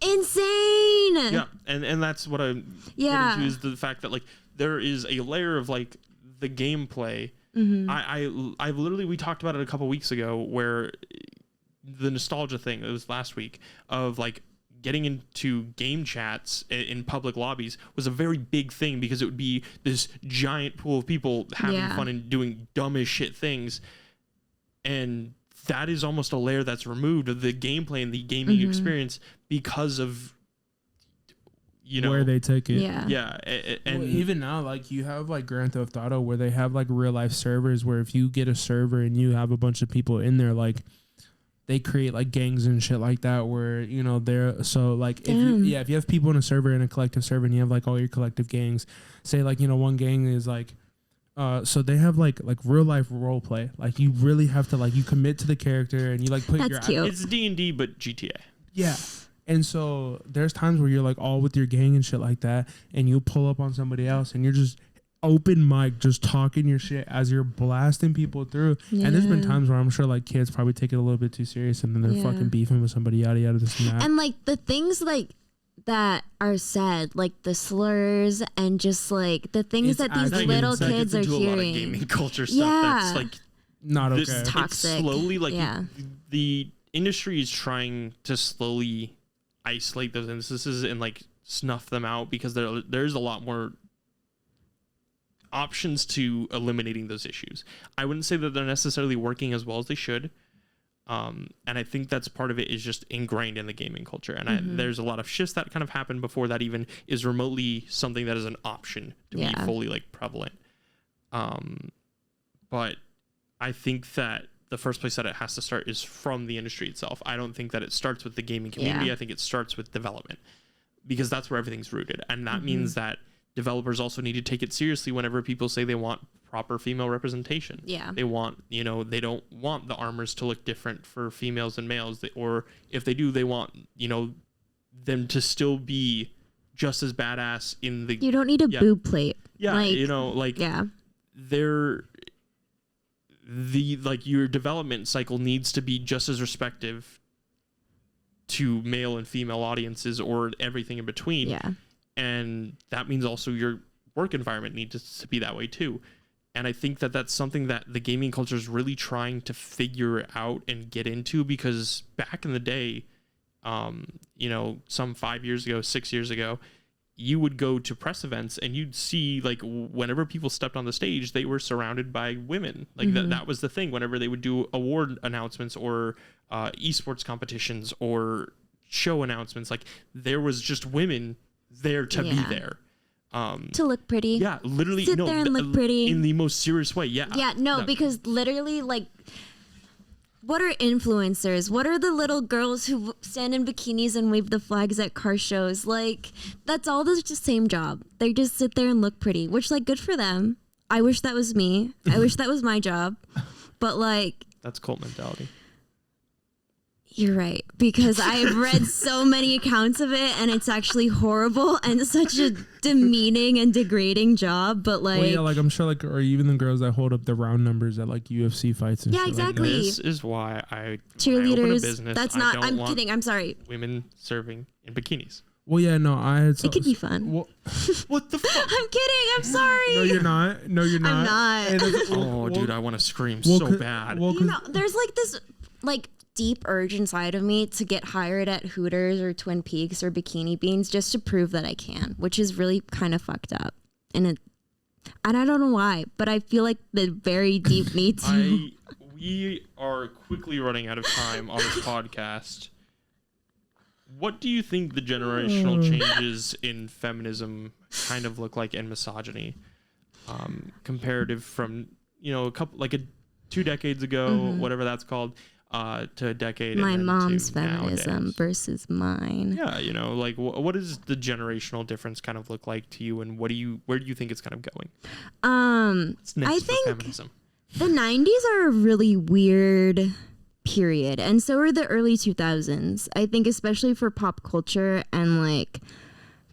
Speaker 3: insane.
Speaker 1: Yeah. And that's what I'm getting to, is the fact that like there is a layer of like the gameplay. I've literally, we talked about it a couple weeks ago where the nostalgia thing. It was last week of like getting into game chats in public lobbies was a very big thing because it would be this giant pool of people having fun and doing dumb as shit things. And that is almost a layer that's removed of the gameplay and the gaming experience because of, you know,
Speaker 2: where they take it.
Speaker 1: Yeah. And
Speaker 2: well, even now, like you have like Grand Theft Auto where they have like real life servers where if you get a server and you have a bunch of people in there, like they create like gangs and shit like that where, you know, they're so like, if you have people in a server, in a collective server, and you have like all your collective gangs, say like, you know, one gang is like, so they have like real life role play. Like you really have to like, you commit to the character and you like put
Speaker 3: That's cute.
Speaker 1: It's D&D, but GTA.
Speaker 2: Yeah. And so there's times where you're like all with your gang and shit like that, and you pull up on somebody else and you're just open mic, just talking your shit as you're blasting people through. Yeah. And there's been times where I'm sure like kids probably take it a little bit too serious and then they're fucking beefing with somebody, yada yada, this and that.
Speaker 3: And like the things like that are said, like the slurs and just like the things that these little kids are hearing. A lot of
Speaker 1: gaming culture stuff that's like
Speaker 2: not okay.
Speaker 3: Toxic.
Speaker 1: Slowly, like the industry is trying to slowly isolate those instances and like snuff them out because there's a lot more options to eliminating those issues. I wouldn't say that they're necessarily working as well as they should. And I think that's part of it is just ingrained in the gaming culture. And there's a lot of shifts that kind of happen before that even is remotely something that is an option to be fully like prevalent. But I think that the first place that it has to start is from the industry itself. I don't think that it starts with the gaming community. I think it starts with development because that's where everything's rooted. And that means that developers also need to take it seriously whenever people say they want proper female representation. Yeah. They want, you know, they don't want the armors to look different for females and males. Or if they do, they want, you know, them to still be just as badass in the...
Speaker 3: You don't need a boob plate.
Speaker 1: Yeah, like, you know, like...
Speaker 3: Yeah.
Speaker 1: Your development cycle needs to be just as respective to male and female audiences or everything in between. Yeah. And that means also your work environment needs to be that way too. And I think that that's something that the gaming culture is really trying to figure out and get into because back in the day, you know, some 5 years ago, 6 years ago, you would go to press events and you'd see like whenever people stepped on the stage, they were surrounded by women. Like that was the thing. Whenever they would do award announcements or esports competitions or show announcements, like there was just women there to be there.
Speaker 3: To look pretty.
Speaker 1: Yeah, literally.
Speaker 3: Sit there and look pretty.
Speaker 1: In the most serious way. Yeah.
Speaker 3: Yeah, no, because literally like what are influencers? What are the little girls who stand in bikinis and wave the flags at car shows? Like, that's all the same job. They just sit there and look pretty, which, like, good for them. I wish that was me. I wish that was my job. But, like...
Speaker 1: That's cult mentality.
Speaker 3: You're right. Because I've read so many accounts of it, and it's actually horrible and such a demeaning and degrading job. But, like... Well,
Speaker 2: yeah, like, I'm sure, like, or even the girls that hold up the round numbers at, like, UFC fights and shit.
Speaker 3: Yeah, exactly.
Speaker 1: Like this is why
Speaker 3: Cheerleaders.
Speaker 1: I open a business.
Speaker 3: That's not... I'm kidding. I'm sorry.
Speaker 1: Women serving in bikinis.
Speaker 2: Well, yeah, no, I had...
Speaker 3: It could be fun.
Speaker 2: Well,
Speaker 1: what the fuck?
Speaker 3: I'm kidding. I'm sorry.
Speaker 2: No, you're not. No, you're not.
Speaker 3: I'm not.
Speaker 1: Oh, dude, I want to scream so bad.
Speaker 3: Well, you know, there's, like, this, like... deep urge inside of me to get hired at Hooters or Twin Peaks or Bikini Beans just to prove that I can, which is really kind of fucked up. And I don't know why, but I feel like the very deep need to.
Speaker 1: We are quickly running out of time on this podcast. What do you think the generational changes in feminism kind of look like in misogyny? Comparative from, you know, 2 decades ago, whatever that's called. To a decade.
Speaker 3: My
Speaker 1: and
Speaker 3: mom's
Speaker 1: to
Speaker 3: feminism
Speaker 1: nowadays.
Speaker 3: Versus mine.
Speaker 1: Yeah, you know, like what does the generational difference kind of look like to you, and where do you think it's kind of going?
Speaker 3: I think feminism. The 90s are a really weird period, and so are the early 2000s. I think especially for pop culture and like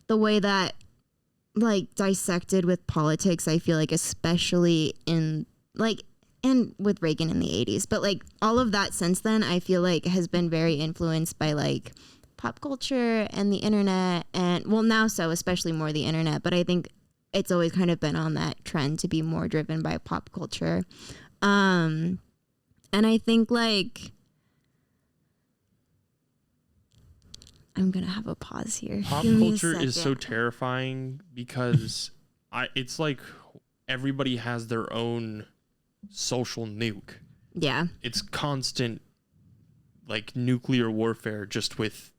Speaker 3: the way that like dissected with politics. I feel like especially in like. And with Reagan in the 80s. But, like, all of that since then, I feel like has been very influenced by, like, pop culture and the internet. And, well, now so, especially more the internet. But I think it's always kind of been on that trend to be more driven by pop culture. And I think, like, I'm gonna have a pause here.
Speaker 1: Pop culture is so terrifying because it's like everybody has their own social nuke.
Speaker 3: Yeah.
Speaker 1: It's constant like nuclear warfare just with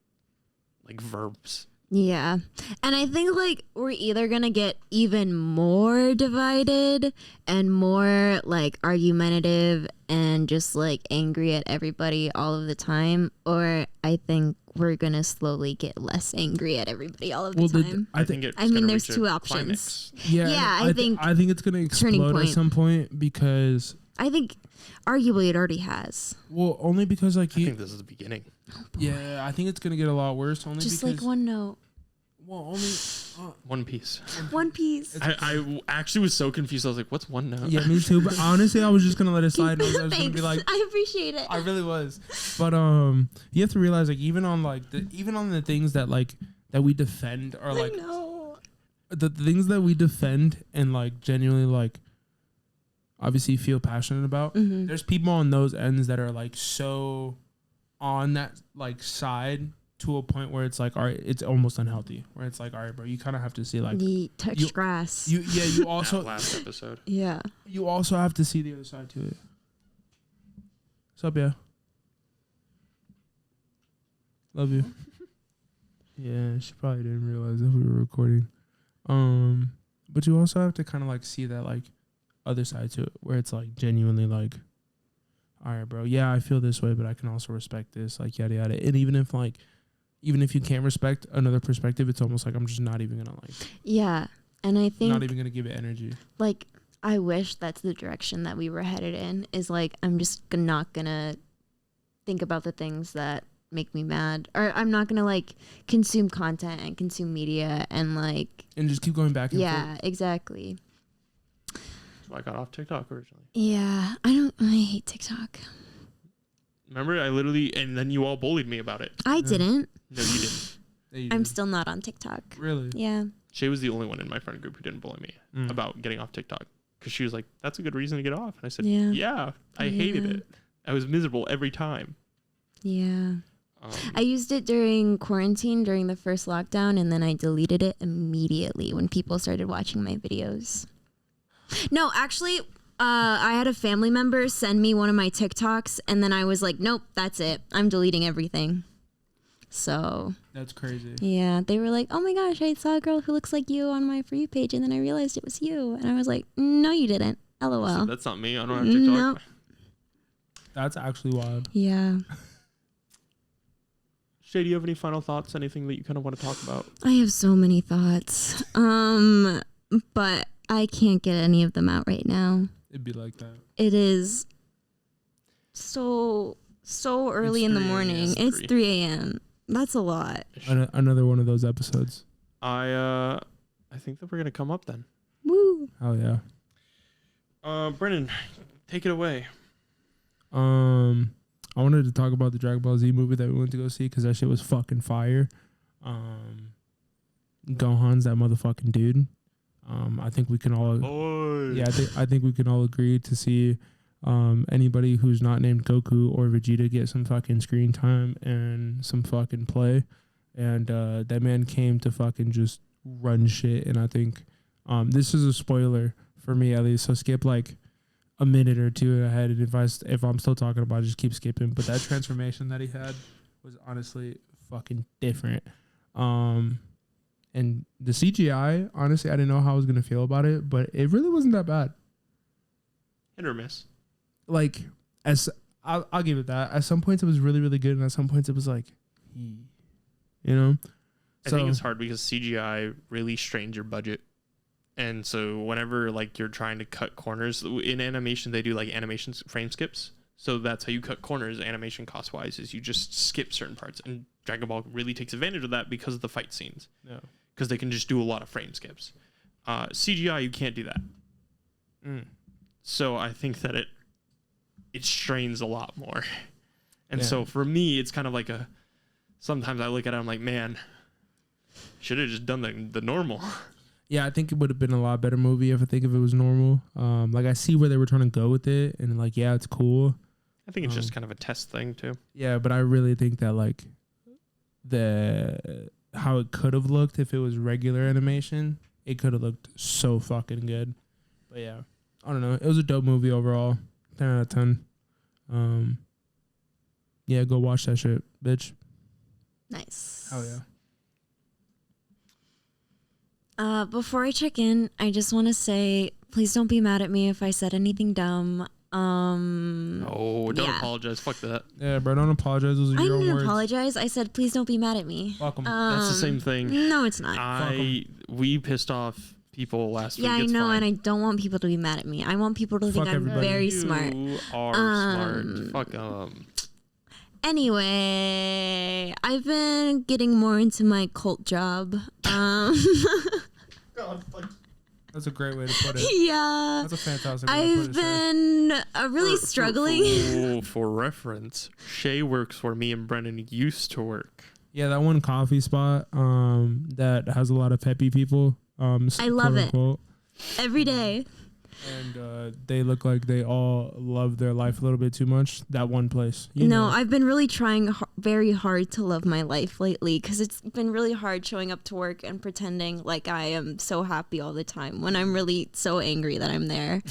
Speaker 1: like verbs.
Speaker 3: Yeah. And I think like we're either going to get even more divided and more like argumentative and just like angry at everybody all of the time, or I think we're going to slowly get less angry at everybody all of the time.
Speaker 1: I think
Speaker 3: there's two options.
Speaker 2: Yeah, I think it's going to explode at some point because
Speaker 3: I think arguably it already has.
Speaker 2: Well, only because like
Speaker 1: I think this is the beginning.
Speaker 2: Yeah, I think it's gonna get a lot worse. Only
Speaker 3: just
Speaker 2: because,
Speaker 3: like one note.
Speaker 2: Well, only
Speaker 1: One Piece.
Speaker 3: One Piece.
Speaker 1: I actually was so confused. I was like, "What's one note?"
Speaker 2: Yeah, me too. But honestly, I was just gonna let it slide. And I was gonna be like,
Speaker 3: I appreciate it.
Speaker 2: I really was. But you have to realize like even on the things that like that we defend are like the things that we defend and like genuinely like obviously feel passionate about.
Speaker 3: Mm-hmm.
Speaker 2: There's people on those ends that are like so on that like side to a point where it's like, all right, it's almost unhealthy. Where it's like, all right, bro, you kind of have to see like
Speaker 3: you touched grass.
Speaker 2: You also
Speaker 1: last episode.
Speaker 3: Yeah.
Speaker 2: You also have to see the other side to it. What's up, yeah? Love you. Yeah, she probably didn't realize that we were recording. But you also have to kind of like see that like other side to it, where it's like genuinely like, all right, bro, yeah, I feel this way, but I can also respect this, like yada yada. And even if you can't respect another perspective, it's almost like I'm just not even gonna like.
Speaker 3: Yeah, and I think
Speaker 2: not even gonna give it energy.
Speaker 3: Like, I wish that's the direction that we were headed in. Is like I'm just not gonna think about the things that make me mad, or I'm not gonna like consume content and consume media and like
Speaker 2: and just keep going back and forth.
Speaker 3: Yeah, exactly.
Speaker 1: I got off TikTok originally.
Speaker 3: Yeah, I hate TikTok.
Speaker 1: Remember, and then you all bullied me about it.
Speaker 3: I didn't.
Speaker 1: No, you didn't.
Speaker 2: Yeah,
Speaker 3: I'm still not on TikTok.
Speaker 2: Really?
Speaker 3: Yeah.
Speaker 1: Shay was the only one in my friend group who didn't bully me about getting off TikTok. Because she was like, that's a good reason to get off. And I said, yeah, I hated it. I was miserable every time.
Speaker 3: Yeah. I used it during quarantine, during the first lockdown, and then I deleted it immediately when people started watching my videos. No, actually, I had a family member send me one of my TikToks, and then I was like, nope, that's it. I'm deleting everything. So.
Speaker 2: That's crazy.
Speaker 3: Yeah, they were like, oh my gosh, I saw a girl who looks like you on my For You page, and then I realized it was you. And I was like, no, you didn't. LOL.
Speaker 1: So that's not me. I don't have TikTok.
Speaker 3: Nope.
Speaker 2: That's actually wild.
Speaker 3: Yeah.
Speaker 1: Shay, do you have any final thoughts? Anything that you kind of want to talk about?
Speaker 3: I have so many thoughts. But I can't get any of them out right now.
Speaker 2: It'd be like that.
Speaker 3: It is so early in the morning. It's 3 a.m. That's a lot.
Speaker 2: Another one of those episodes.
Speaker 1: I think that we're gonna come up then.
Speaker 3: Woo.
Speaker 2: Oh yeah.
Speaker 1: Brennan, take it away.
Speaker 2: I wanted to talk about the Dragon Ball Z movie that we went to go see because that shit was fucking fire. Gohan's that motherfucking dude. I think we can all.
Speaker 1: Oy.
Speaker 2: Yeah, I think we can all agree to see anybody who's not named Goku or Vegeta get some fucking screen time and some fucking play. And that man came to fucking just run shit. And I think this is a spoiler for me at least. So skip like a minute or two ahead. And if I'm still talking about it, just keep skipping. But that transformation that he had was honestly fucking different. And the CGI, honestly, I didn't know how I was going to feel about it, but it really wasn't that bad.
Speaker 1: Hit or miss.
Speaker 2: Like, I'll give it that. At some points, it was really, really good, and at some points, it was like, you know?
Speaker 1: I think it's hard because CGI really strains your budget. And so whenever, like, you're trying to cut corners, in animation, they do, like, animation frame skips. So that's how you cut corners, animation cost-wise, is you just skip certain parts. And Dragon Ball really takes advantage of that because of the fight scenes.
Speaker 2: Yeah.
Speaker 1: Because they can just do a lot of frame skips. CGI, you can't do that. So I think that it strains a lot more. And so for me, it's kind of like sometimes I look at it, I'm like, man, should have just done the normal.
Speaker 2: Yeah, I think it would have been a lot better movie if it was normal. Like, I see where they were trying to go with it, and like, yeah, it's cool.
Speaker 1: I think it's just kind of a test thing too.
Speaker 2: Yeah, but I really think that like how it could have looked if it was regular animation. It could have looked so fucking good. But yeah, I don't know. It was a dope movie overall. 10 out of 10. Yeah, go watch that shit, bitch.
Speaker 3: Nice.
Speaker 2: Oh yeah.
Speaker 3: Before I check in, I just want to say, please don't be mad at me if I said anything dumb.
Speaker 1: No, don't apologize. Fuck that.
Speaker 2: Yeah, bro, don't apologize. Those are your own words.
Speaker 3: I didn't apologize. I said, please don't be mad at me.
Speaker 2: Fuck 'em.
Speaker 1: That's the same thing.
Speaker 3: No, it's not.
Speaker 1: We pissed off people last week.
Speaker 3: Yeah, I
Speaker 1: it's
Speaker 3: know,
Speaker 1: fine.
Speaker 3: and I don't want people to be mad at me. I want people to think I'm very smart.
Speaker 1: You are smart. Fuck 'em.
Speaker 3: Anyway, I've been getting more into my cult job.
Speaker 2: That's a great way to put it.
Speaker 3: Yeah.
Speaker 2: That's a fantastic way to put it.
Speaker 3: I've been really struggling.
Speaker 1: For reference, Shea works where me and Brennan used to work.
Speaker 2: Yeah, that one coffee spot that has a lot of peppy people.
Speaker 3: I love it. Every day.
Speaker 2: And they look like they all love their life a little bit too much. That one place.
Speaker 3: I've been really trying very hard to love my life lately because it's been really hard showing up to work and pretending like I am so happy all the time when I'm really so angry that I'm there.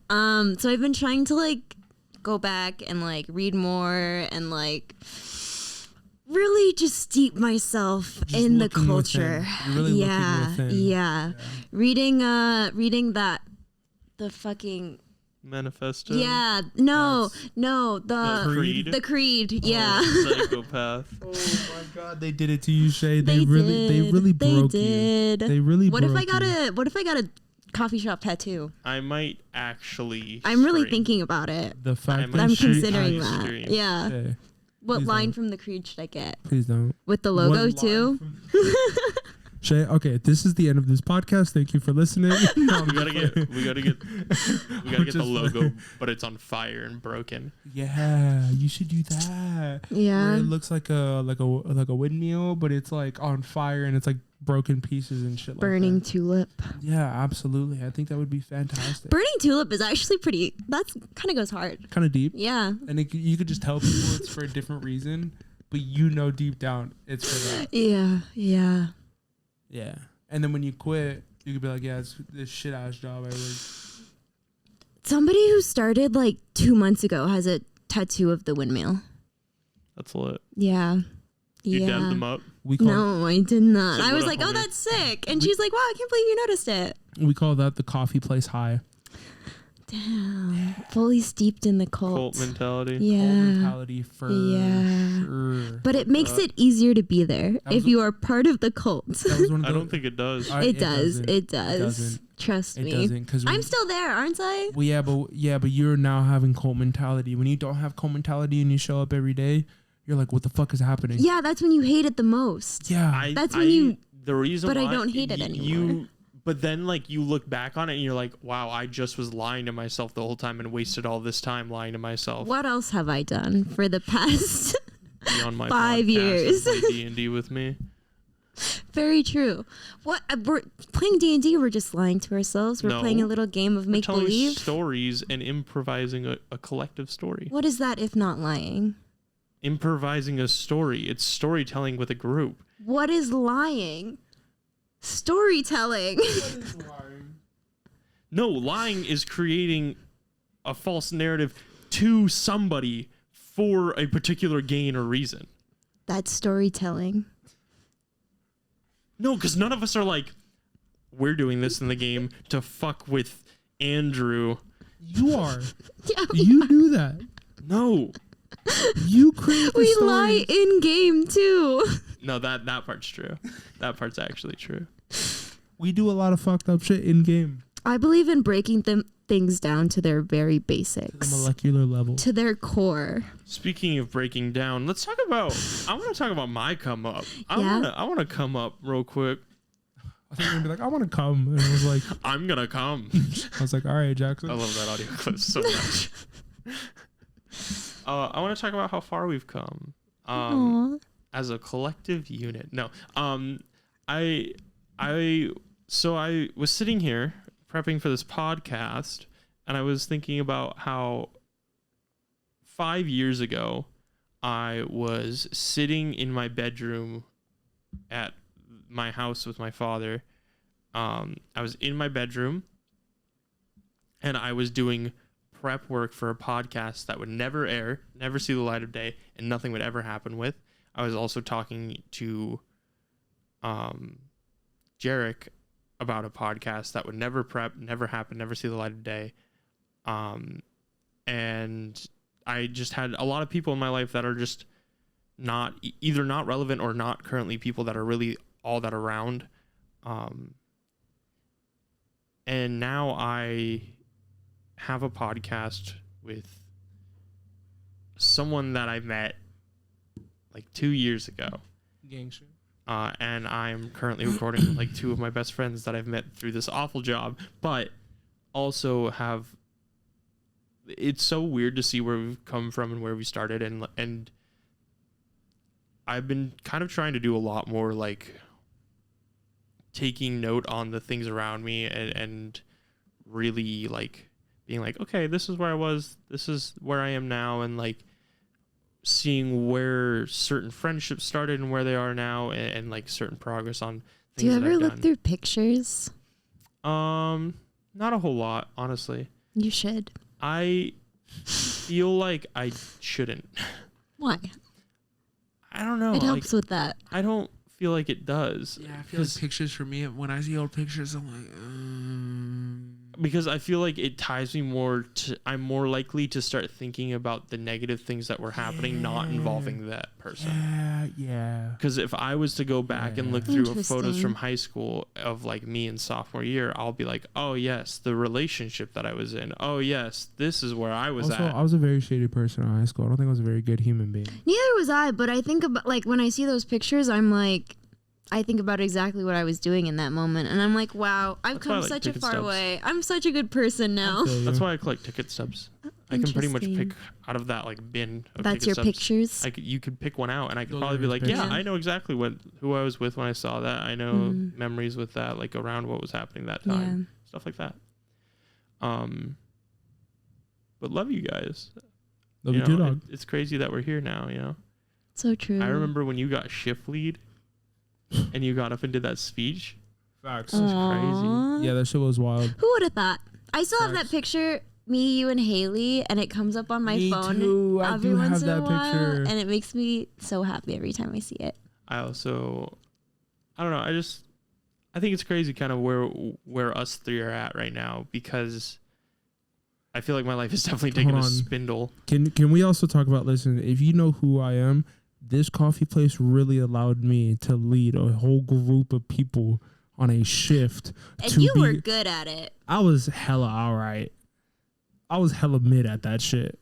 Speaker 3: So I've been trying to like go back and like read more and like really just steep myself in the culture.
Speaker 2: Really
Speaker 3: yeah. Reading that. The fucking
Speaker 1: manifesto.
Speaker 3: Yeah, the creed. Yeah.
Speaker 1: Psychopath.
Speaker 2: Oh my god, they did it to you, Shea. They really broke you. They really.
Speaker 3: What if I got a coffee shop tattoo?
Speaker 1: I might actually.
Speaker 3: I'm really thinking about it.
Speaker 2: The fact
Speaker 3: that I'm considering that. Yeah.
Speaker 2: Shea,
Speaker 3: what line from the creed should I get?
Speaker 2: Please don't.
Speaker 3: With the logo too.
Speaker 2: Shea, okay, this is the end of this podcast. Thank you for listening. No,
Speaker 1: we gotta get the logo, but it's on fire and broken.
Speaker 2: Yeah, you should do that.
Speaker 3: Yeah,
Speaker 2: where it looks like a windmill, but it's like on fire and it's like broken pieces and shit.
Speaker 3: Burning
Speaker 2: like that.
Speaker 3: tulip.
Speaker 2: Yeah, absolutely. I think that would be fantastic.
Speaker 3: Burning tulip is actually pretty. That's kind of goes hard.
Speaker 2: Kind of deep.
Speaker 3: Yeah,
Speaker 2: and you could just tell people it's for a different reason, but you know deep down it's for that.
Speaker 3: Yeah.
Speaker 2: Yeah, and then when you quit, you could be like, "Yeah, it's this shit ass job I work."
Speaker 3: Somebody who started like 2 months ago has a tattoo of the windmill.
Speaker 1: That's lit.
Speaker 3: Yeah.
Speaker 1: You dammed them up?
Speaker 3: No, I did not. I was like, "Oh, that's sick," and she's like, "Wow, I can't believe you noticed it."
Speaker 2: We call that the coffee place high.
Speaker 3: Damn, fully steeped in the cult
Speaker 1: mentality.
Speaker 3: Yeah,
Speaker 2: cult mentality for sure.
Speaker 3: But it makes it easier to be there if you are part of the cult.
Speaker 1: I don't think it does.
Speaker 3: It does. Trust me.
Speaker 2: It doesn't, 'cause
Speaker 3: I'm still there, aren't I?
Speaker 2: Well, but you're now having cult mentality. When you don't have cult mentality and you show up every day, you're like, what the fuck is happening?
Speaker 3: Yeah, that's when you hate it the most.
Speaker 2: Yeah,
Speaker 3: that's when you.
Speaker 1: The reason,
Speaker 3: but
Speaker 1: why
Speaker 3: I don't hate it anymore.
Speaker 1: But then, like, you look back on it and you're like, wow, I just was lying to myself the whole time and wasted all this time lying to myself.
Speaker 3: What else have I done for the past
Speaker 1: on my
Speaker 3: 5 years?
Speaker 1: D&D with me.
Speaker 3: Very true. What we're playing D&D, we're just lying to ourselves. We're playing a little game of make believe,
Speaker 1: stories and improvising a collective story.
Speaker 3: What is that if not lying?
Speaker 1: Improvising a story. It's storytelling with a group.
Speaker 3: What is lying? Storytelling.
Speaker 2: What is lying?
Speaker 1: No, lying is creating a false narrative to somebody for a particular gain or reason.
Speaker 3: That's storytelling.
Speaker 1: No, because none of us are like, we're doing this in the game to fuck with Andrew.
Speaker 2: You are.
Speaker 3: Yeah,
Speaker 2: you do that.
Speaker 1: No.
Speaker 2: You create the
Speaker 3: we
Speaker 2: story.
Speaker 3: lie in game too.
Speaker 1: No, that part's true. That part's actually true.
Speaker 2: We do a lot of fucked up shit in game.
Speaker 3: I believe in breaking things down to their very basics.
Speaker 2: To the molecular level.
Speaker 3: To their core.
Speaker 1: Speaking of breaking down, let's talk about, I want to talk about my come up. I want to come up real quick.
Speaker 2: I think you're going to be like, I want to come. And I was like,
Speaker 1: I'm going to come.
Speaker 2: I was like, all right, Jaxon.
Speaker 1: I love that audio clip so much. I want to talk about how far we've come. As a collective unit. No. I was sitting here prepping for this podcast and I was thinking about how 5 years ago I was sitting in my bedroom at my house with my father. I was in my bedroom, and I was doing prep work for a podcast that would never air, never see the light of day, and nothing would ever happen with. I was also talking to Jarek about a podcast that would never prep, never happen, never see the light of day. And I just had a lot of people in my life that are just not either not relevant or not currently people that are really all that around. And now I have a podcast with someone that I met like 2 years ago.
Speaker 2: Gang shit.
Speaker 1: And I'm currently recording with like two of my best friends that I've met through this awful job, but also have, it's so weird to see where we've come from and where we started. And I've been kind of trying to do a lot more like taking note on the things around me and really like being like, okay, this is where I was, this is where I am now. And like seeing where certain friendships started and where they are now, and like certain progress on things.
Speaker 3: Do you ever look through pictures?
Speaker 1: Not a whole lot, honestly.
Speaker 3: You should.
Speaker 1: I feel like I shouldn't.
Speaker 3: Why?
Speaker 1: I don't know.
Speaker 3: It helps with that.
Speaker 1: I don't feel like it does.
Speaker 2: Yeah, I feel like pictures for me, when I see old pictures, I'm like,
Speaker 1: because I feel like it ties me more to, I'm more likely to start thinking about the negative things that were happening, not involving that person.
Speaker 2: Yeah.
Speaker 1: Because if I was to go back and look through photos from high school of like me in sophomore year, I'll be like, oh yes, the relationship that I was in. Oh yes, this is where I was at.
Speaker 2: I was a very shady person in high school. I don't think I was a very good human being.
Speaker 3: Neither was I, but I think about, like, when I see those pictures, I'm like, I think about exactly what I was doing in that moment, and I'm like, wow, I've come such a far way. I'm such a good person now.
Speaker 1: That's why I collect ticket stubs. I can pretty much pick out of that like bin of
Speaker 3: That's
Speaker 1: ticket
Speaker 3: your
Speaker 1: stubs.
Speaker 3: Pictures?
Speaker 1: You could pick one out, and I could probably be like, yeah, I know exactly who I was with when I saw that. I know memories with that, like around what was happening that time, stuff like that. But love you guys.
Speaker 2: Love you too, dog.
Speaker 1: It's crazy that we're here now. You know.
Speaker 3: So true.
Speaker 1: I remember when you got shift lead. And you got up and did that speech.
Speaker 2: Facts.
Speaker 1: That was crazy.
Speaker 2: Yeah, that shit was wild.
Speaker 3: Who would have thought? I still have that picture, me, you, and Haley, and it comes up on my phone
Speaker 2: too.
Speaker 3: every once in a while, and it makes me so happy every time I see it.
Speaker 1: I don't know. I think it's crazy kind of where us three are at right now, because I feel like my life is definitely taking a spindle.
Speaker 2: Can we also talk about, listen, if you know who I am, this coffee place really allowed me to lead a whole group of people on a shift.
Speaker 3: And you were good at it.
Speaker 2: I was hella all right. I was hella mid at that shit.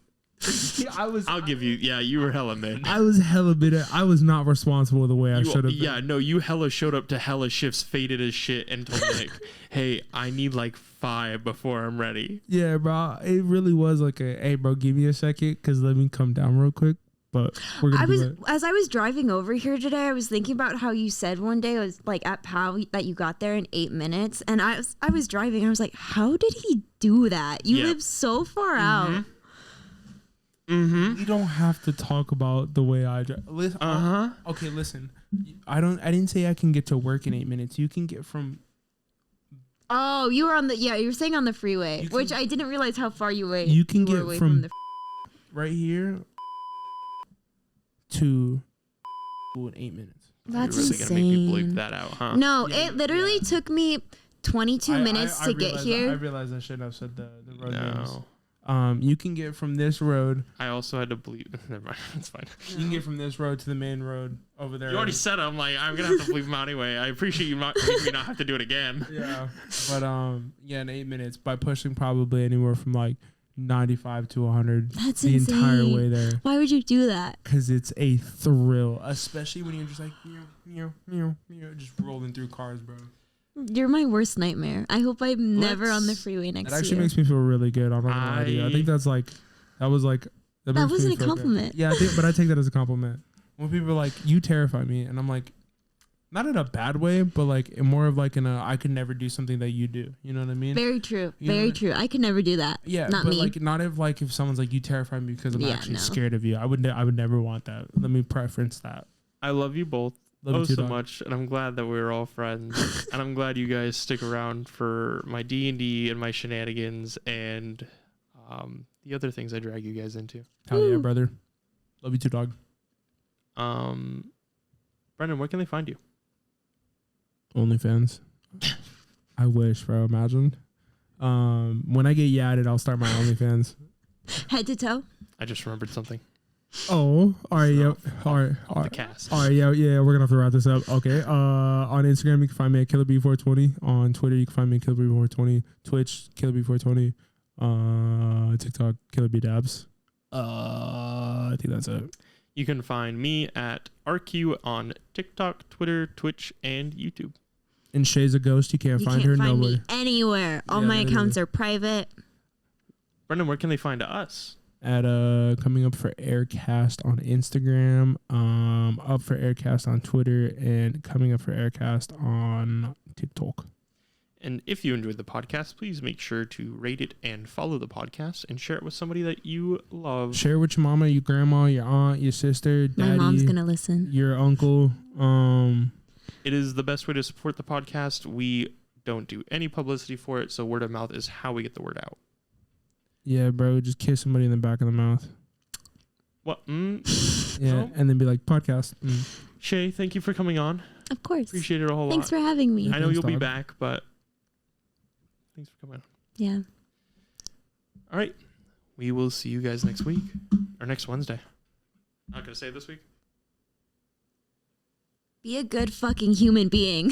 Speaker 1: I'll give you. Yeah, you were hella mid.
Speaker 2: I was hella mid. I was not responsible the way I should have been.
Speaker 1: Yeah, no, you hella showed up to hella shifts, faded as shit, and told me like, hey, I need like 5 before I'm ready.
Speaker 2: Yeah, bro. It really was like hey, bro, give me a second, because let me come down real quick. But we're gonna
Speaker 3: as I was driving over here today, I was thinking about how you said one day it was like at POW that you got there in 8 minutes, and I was driving. I was like, how did he do that? You live so far out.
Speaker 2: We don't have to talk about the way I drive. Okay, listen. I didn't say I can get to work in 8 minutes. You can get from.
Speaker 3: Oh, you were on the you were saying on the freeway, which I didn't realize how far you were.
Speaker 2: You can get from the right here to in 8 minutes.
Speaker 3: That's
Speaker 1: You're really
Speaker 3: insane.
Speaker 1: gonna make me bleep that out, huh?
Speaker 3: No, it literally took me 22 minutes to get here.
Speaker 2: I realized I shouldn't have said the road names. You can get from this road.
Speaker 1: I also had to bleep. Never mind. It's fine.
Speaker 2: You can get from this road to the main road over there.
Speaker 1: You already said it. I'm like, I'm gonna have to bleep them out anyway. I appreciate you making me not have to do it again.
Speaker 2: Yeah, but in 8 minutes by pushing probably anywhere from like 95 to 100.
Speaker 3: That's
Speaker 2: the
Speaker 3: insane.
Speaker 2: entire way there.
Speaker 3: Why would you do that?
Speaker 2: Because it's a thrill, especially when you're just like just rolling through cars, bro.
Speaker 3: You're my worst nightmare. I hope I'm never on the freeway next year.
Speaker 2: That actually makes me feel really good. I'm not gonna lie to you. I think that
Speaker 3: wasn't a compliment.
Speaker 2: Good. Yeah, but I take that as a compliment. When people are like, you terrify me, and I'm like, not in a bad way, but like more of like in a I could never do something that you do. You know what I mean?
Speaker 3: Very true. Very true. I could never do that.
Speaker 2: Yeah,
Speaker 3: not
Speaker 2: but
Speaker 3: me.
Speaker 2: Like if someone's like, you terrify me because I'm actually scared of you. I would never want that. Let me preference that.
Speaker 1: I love you both.
Speaker 2: Love you too,
Speaker 1: so
Speaker 2: dog.
Speaker 1: much, and I'm glad that we're all friends, and I'm glad you guys stick around for my D&D and my shenanigans and the other things I drag you guys into.
Speaker 2: Hell yeah, brother. Love you too, dog.
Speaker 1: Brendan, where can they find you?
Speaker 2: OnlyFans. I wish, bro. Imagine. When I get yadded, I'll start my OnlyFans.
Speaker 3: Head to toe.
Speaker 1: I just remembered something.
Speaker 2: Oh, all right, yeah, all right,
Speaker 1: The cast.
Speaker 2: all right, yeah, we're gonna have to wrap this up. Okay, on Instagram you can find me at KillerB420. On Twitter you can find me at KillerB420. Twitch KillerB420. TikTok KillerBDabs. I think that's it.
Speaker 1: You can find me at RQ on TikTok, Twitter, Twitch, and YouTube.
Speaker 2: And Shea's a ghost. You can't find her
Speaker 3: find
Speaker 2: nowhere.
Speaker 3: me anywhere. All my accounts are private.
Speaker 1: Brendan, where can they find us?
Speaker 2: At Coming Up for Aircast on Instagram, Up for Aircast on Twitter, and Coming Up for Aircast on TikTok.
Speaker 1: And if you enjoyed the podcast, please make sure to rate it and follow the podcast and share it with somebody that you love.
Speaker 2: Share it with your mama, your grandma, your aunt, your sister, daddy.
Speaker 3: My mom's gonna listen.
Speaker 2: Your uncle.
Speaker 1: It is the best way to support the podcast. We don't do any publicity for it, so word of mouth is how we get the word out.
Speaker 2: Yeah, bro, just kiss somebody in the back of the mouth.
Speaker 1: What?
Speaker 2: Yeah,
Speaker 1: No?
Speaker 2: and then be like, podcast.
Speaker 1: Shay, thank you for coming on.
Speaker 3: Of course.
Speaker 1: Appreciate it a whole
Speaker 3: Thanks
Speaker 1: lot.
Speaker 3: for having me.
Speaker 1: I know you'll be
Speaker 2: dog.
Speaker 1: back, but thanks for coming on.
Speaker 3: Yeah.
Speaker 1: All right. We will see you guys next week or next Wednesday. Not going to say it this week.
Speaker 3: Be a good fucking human being.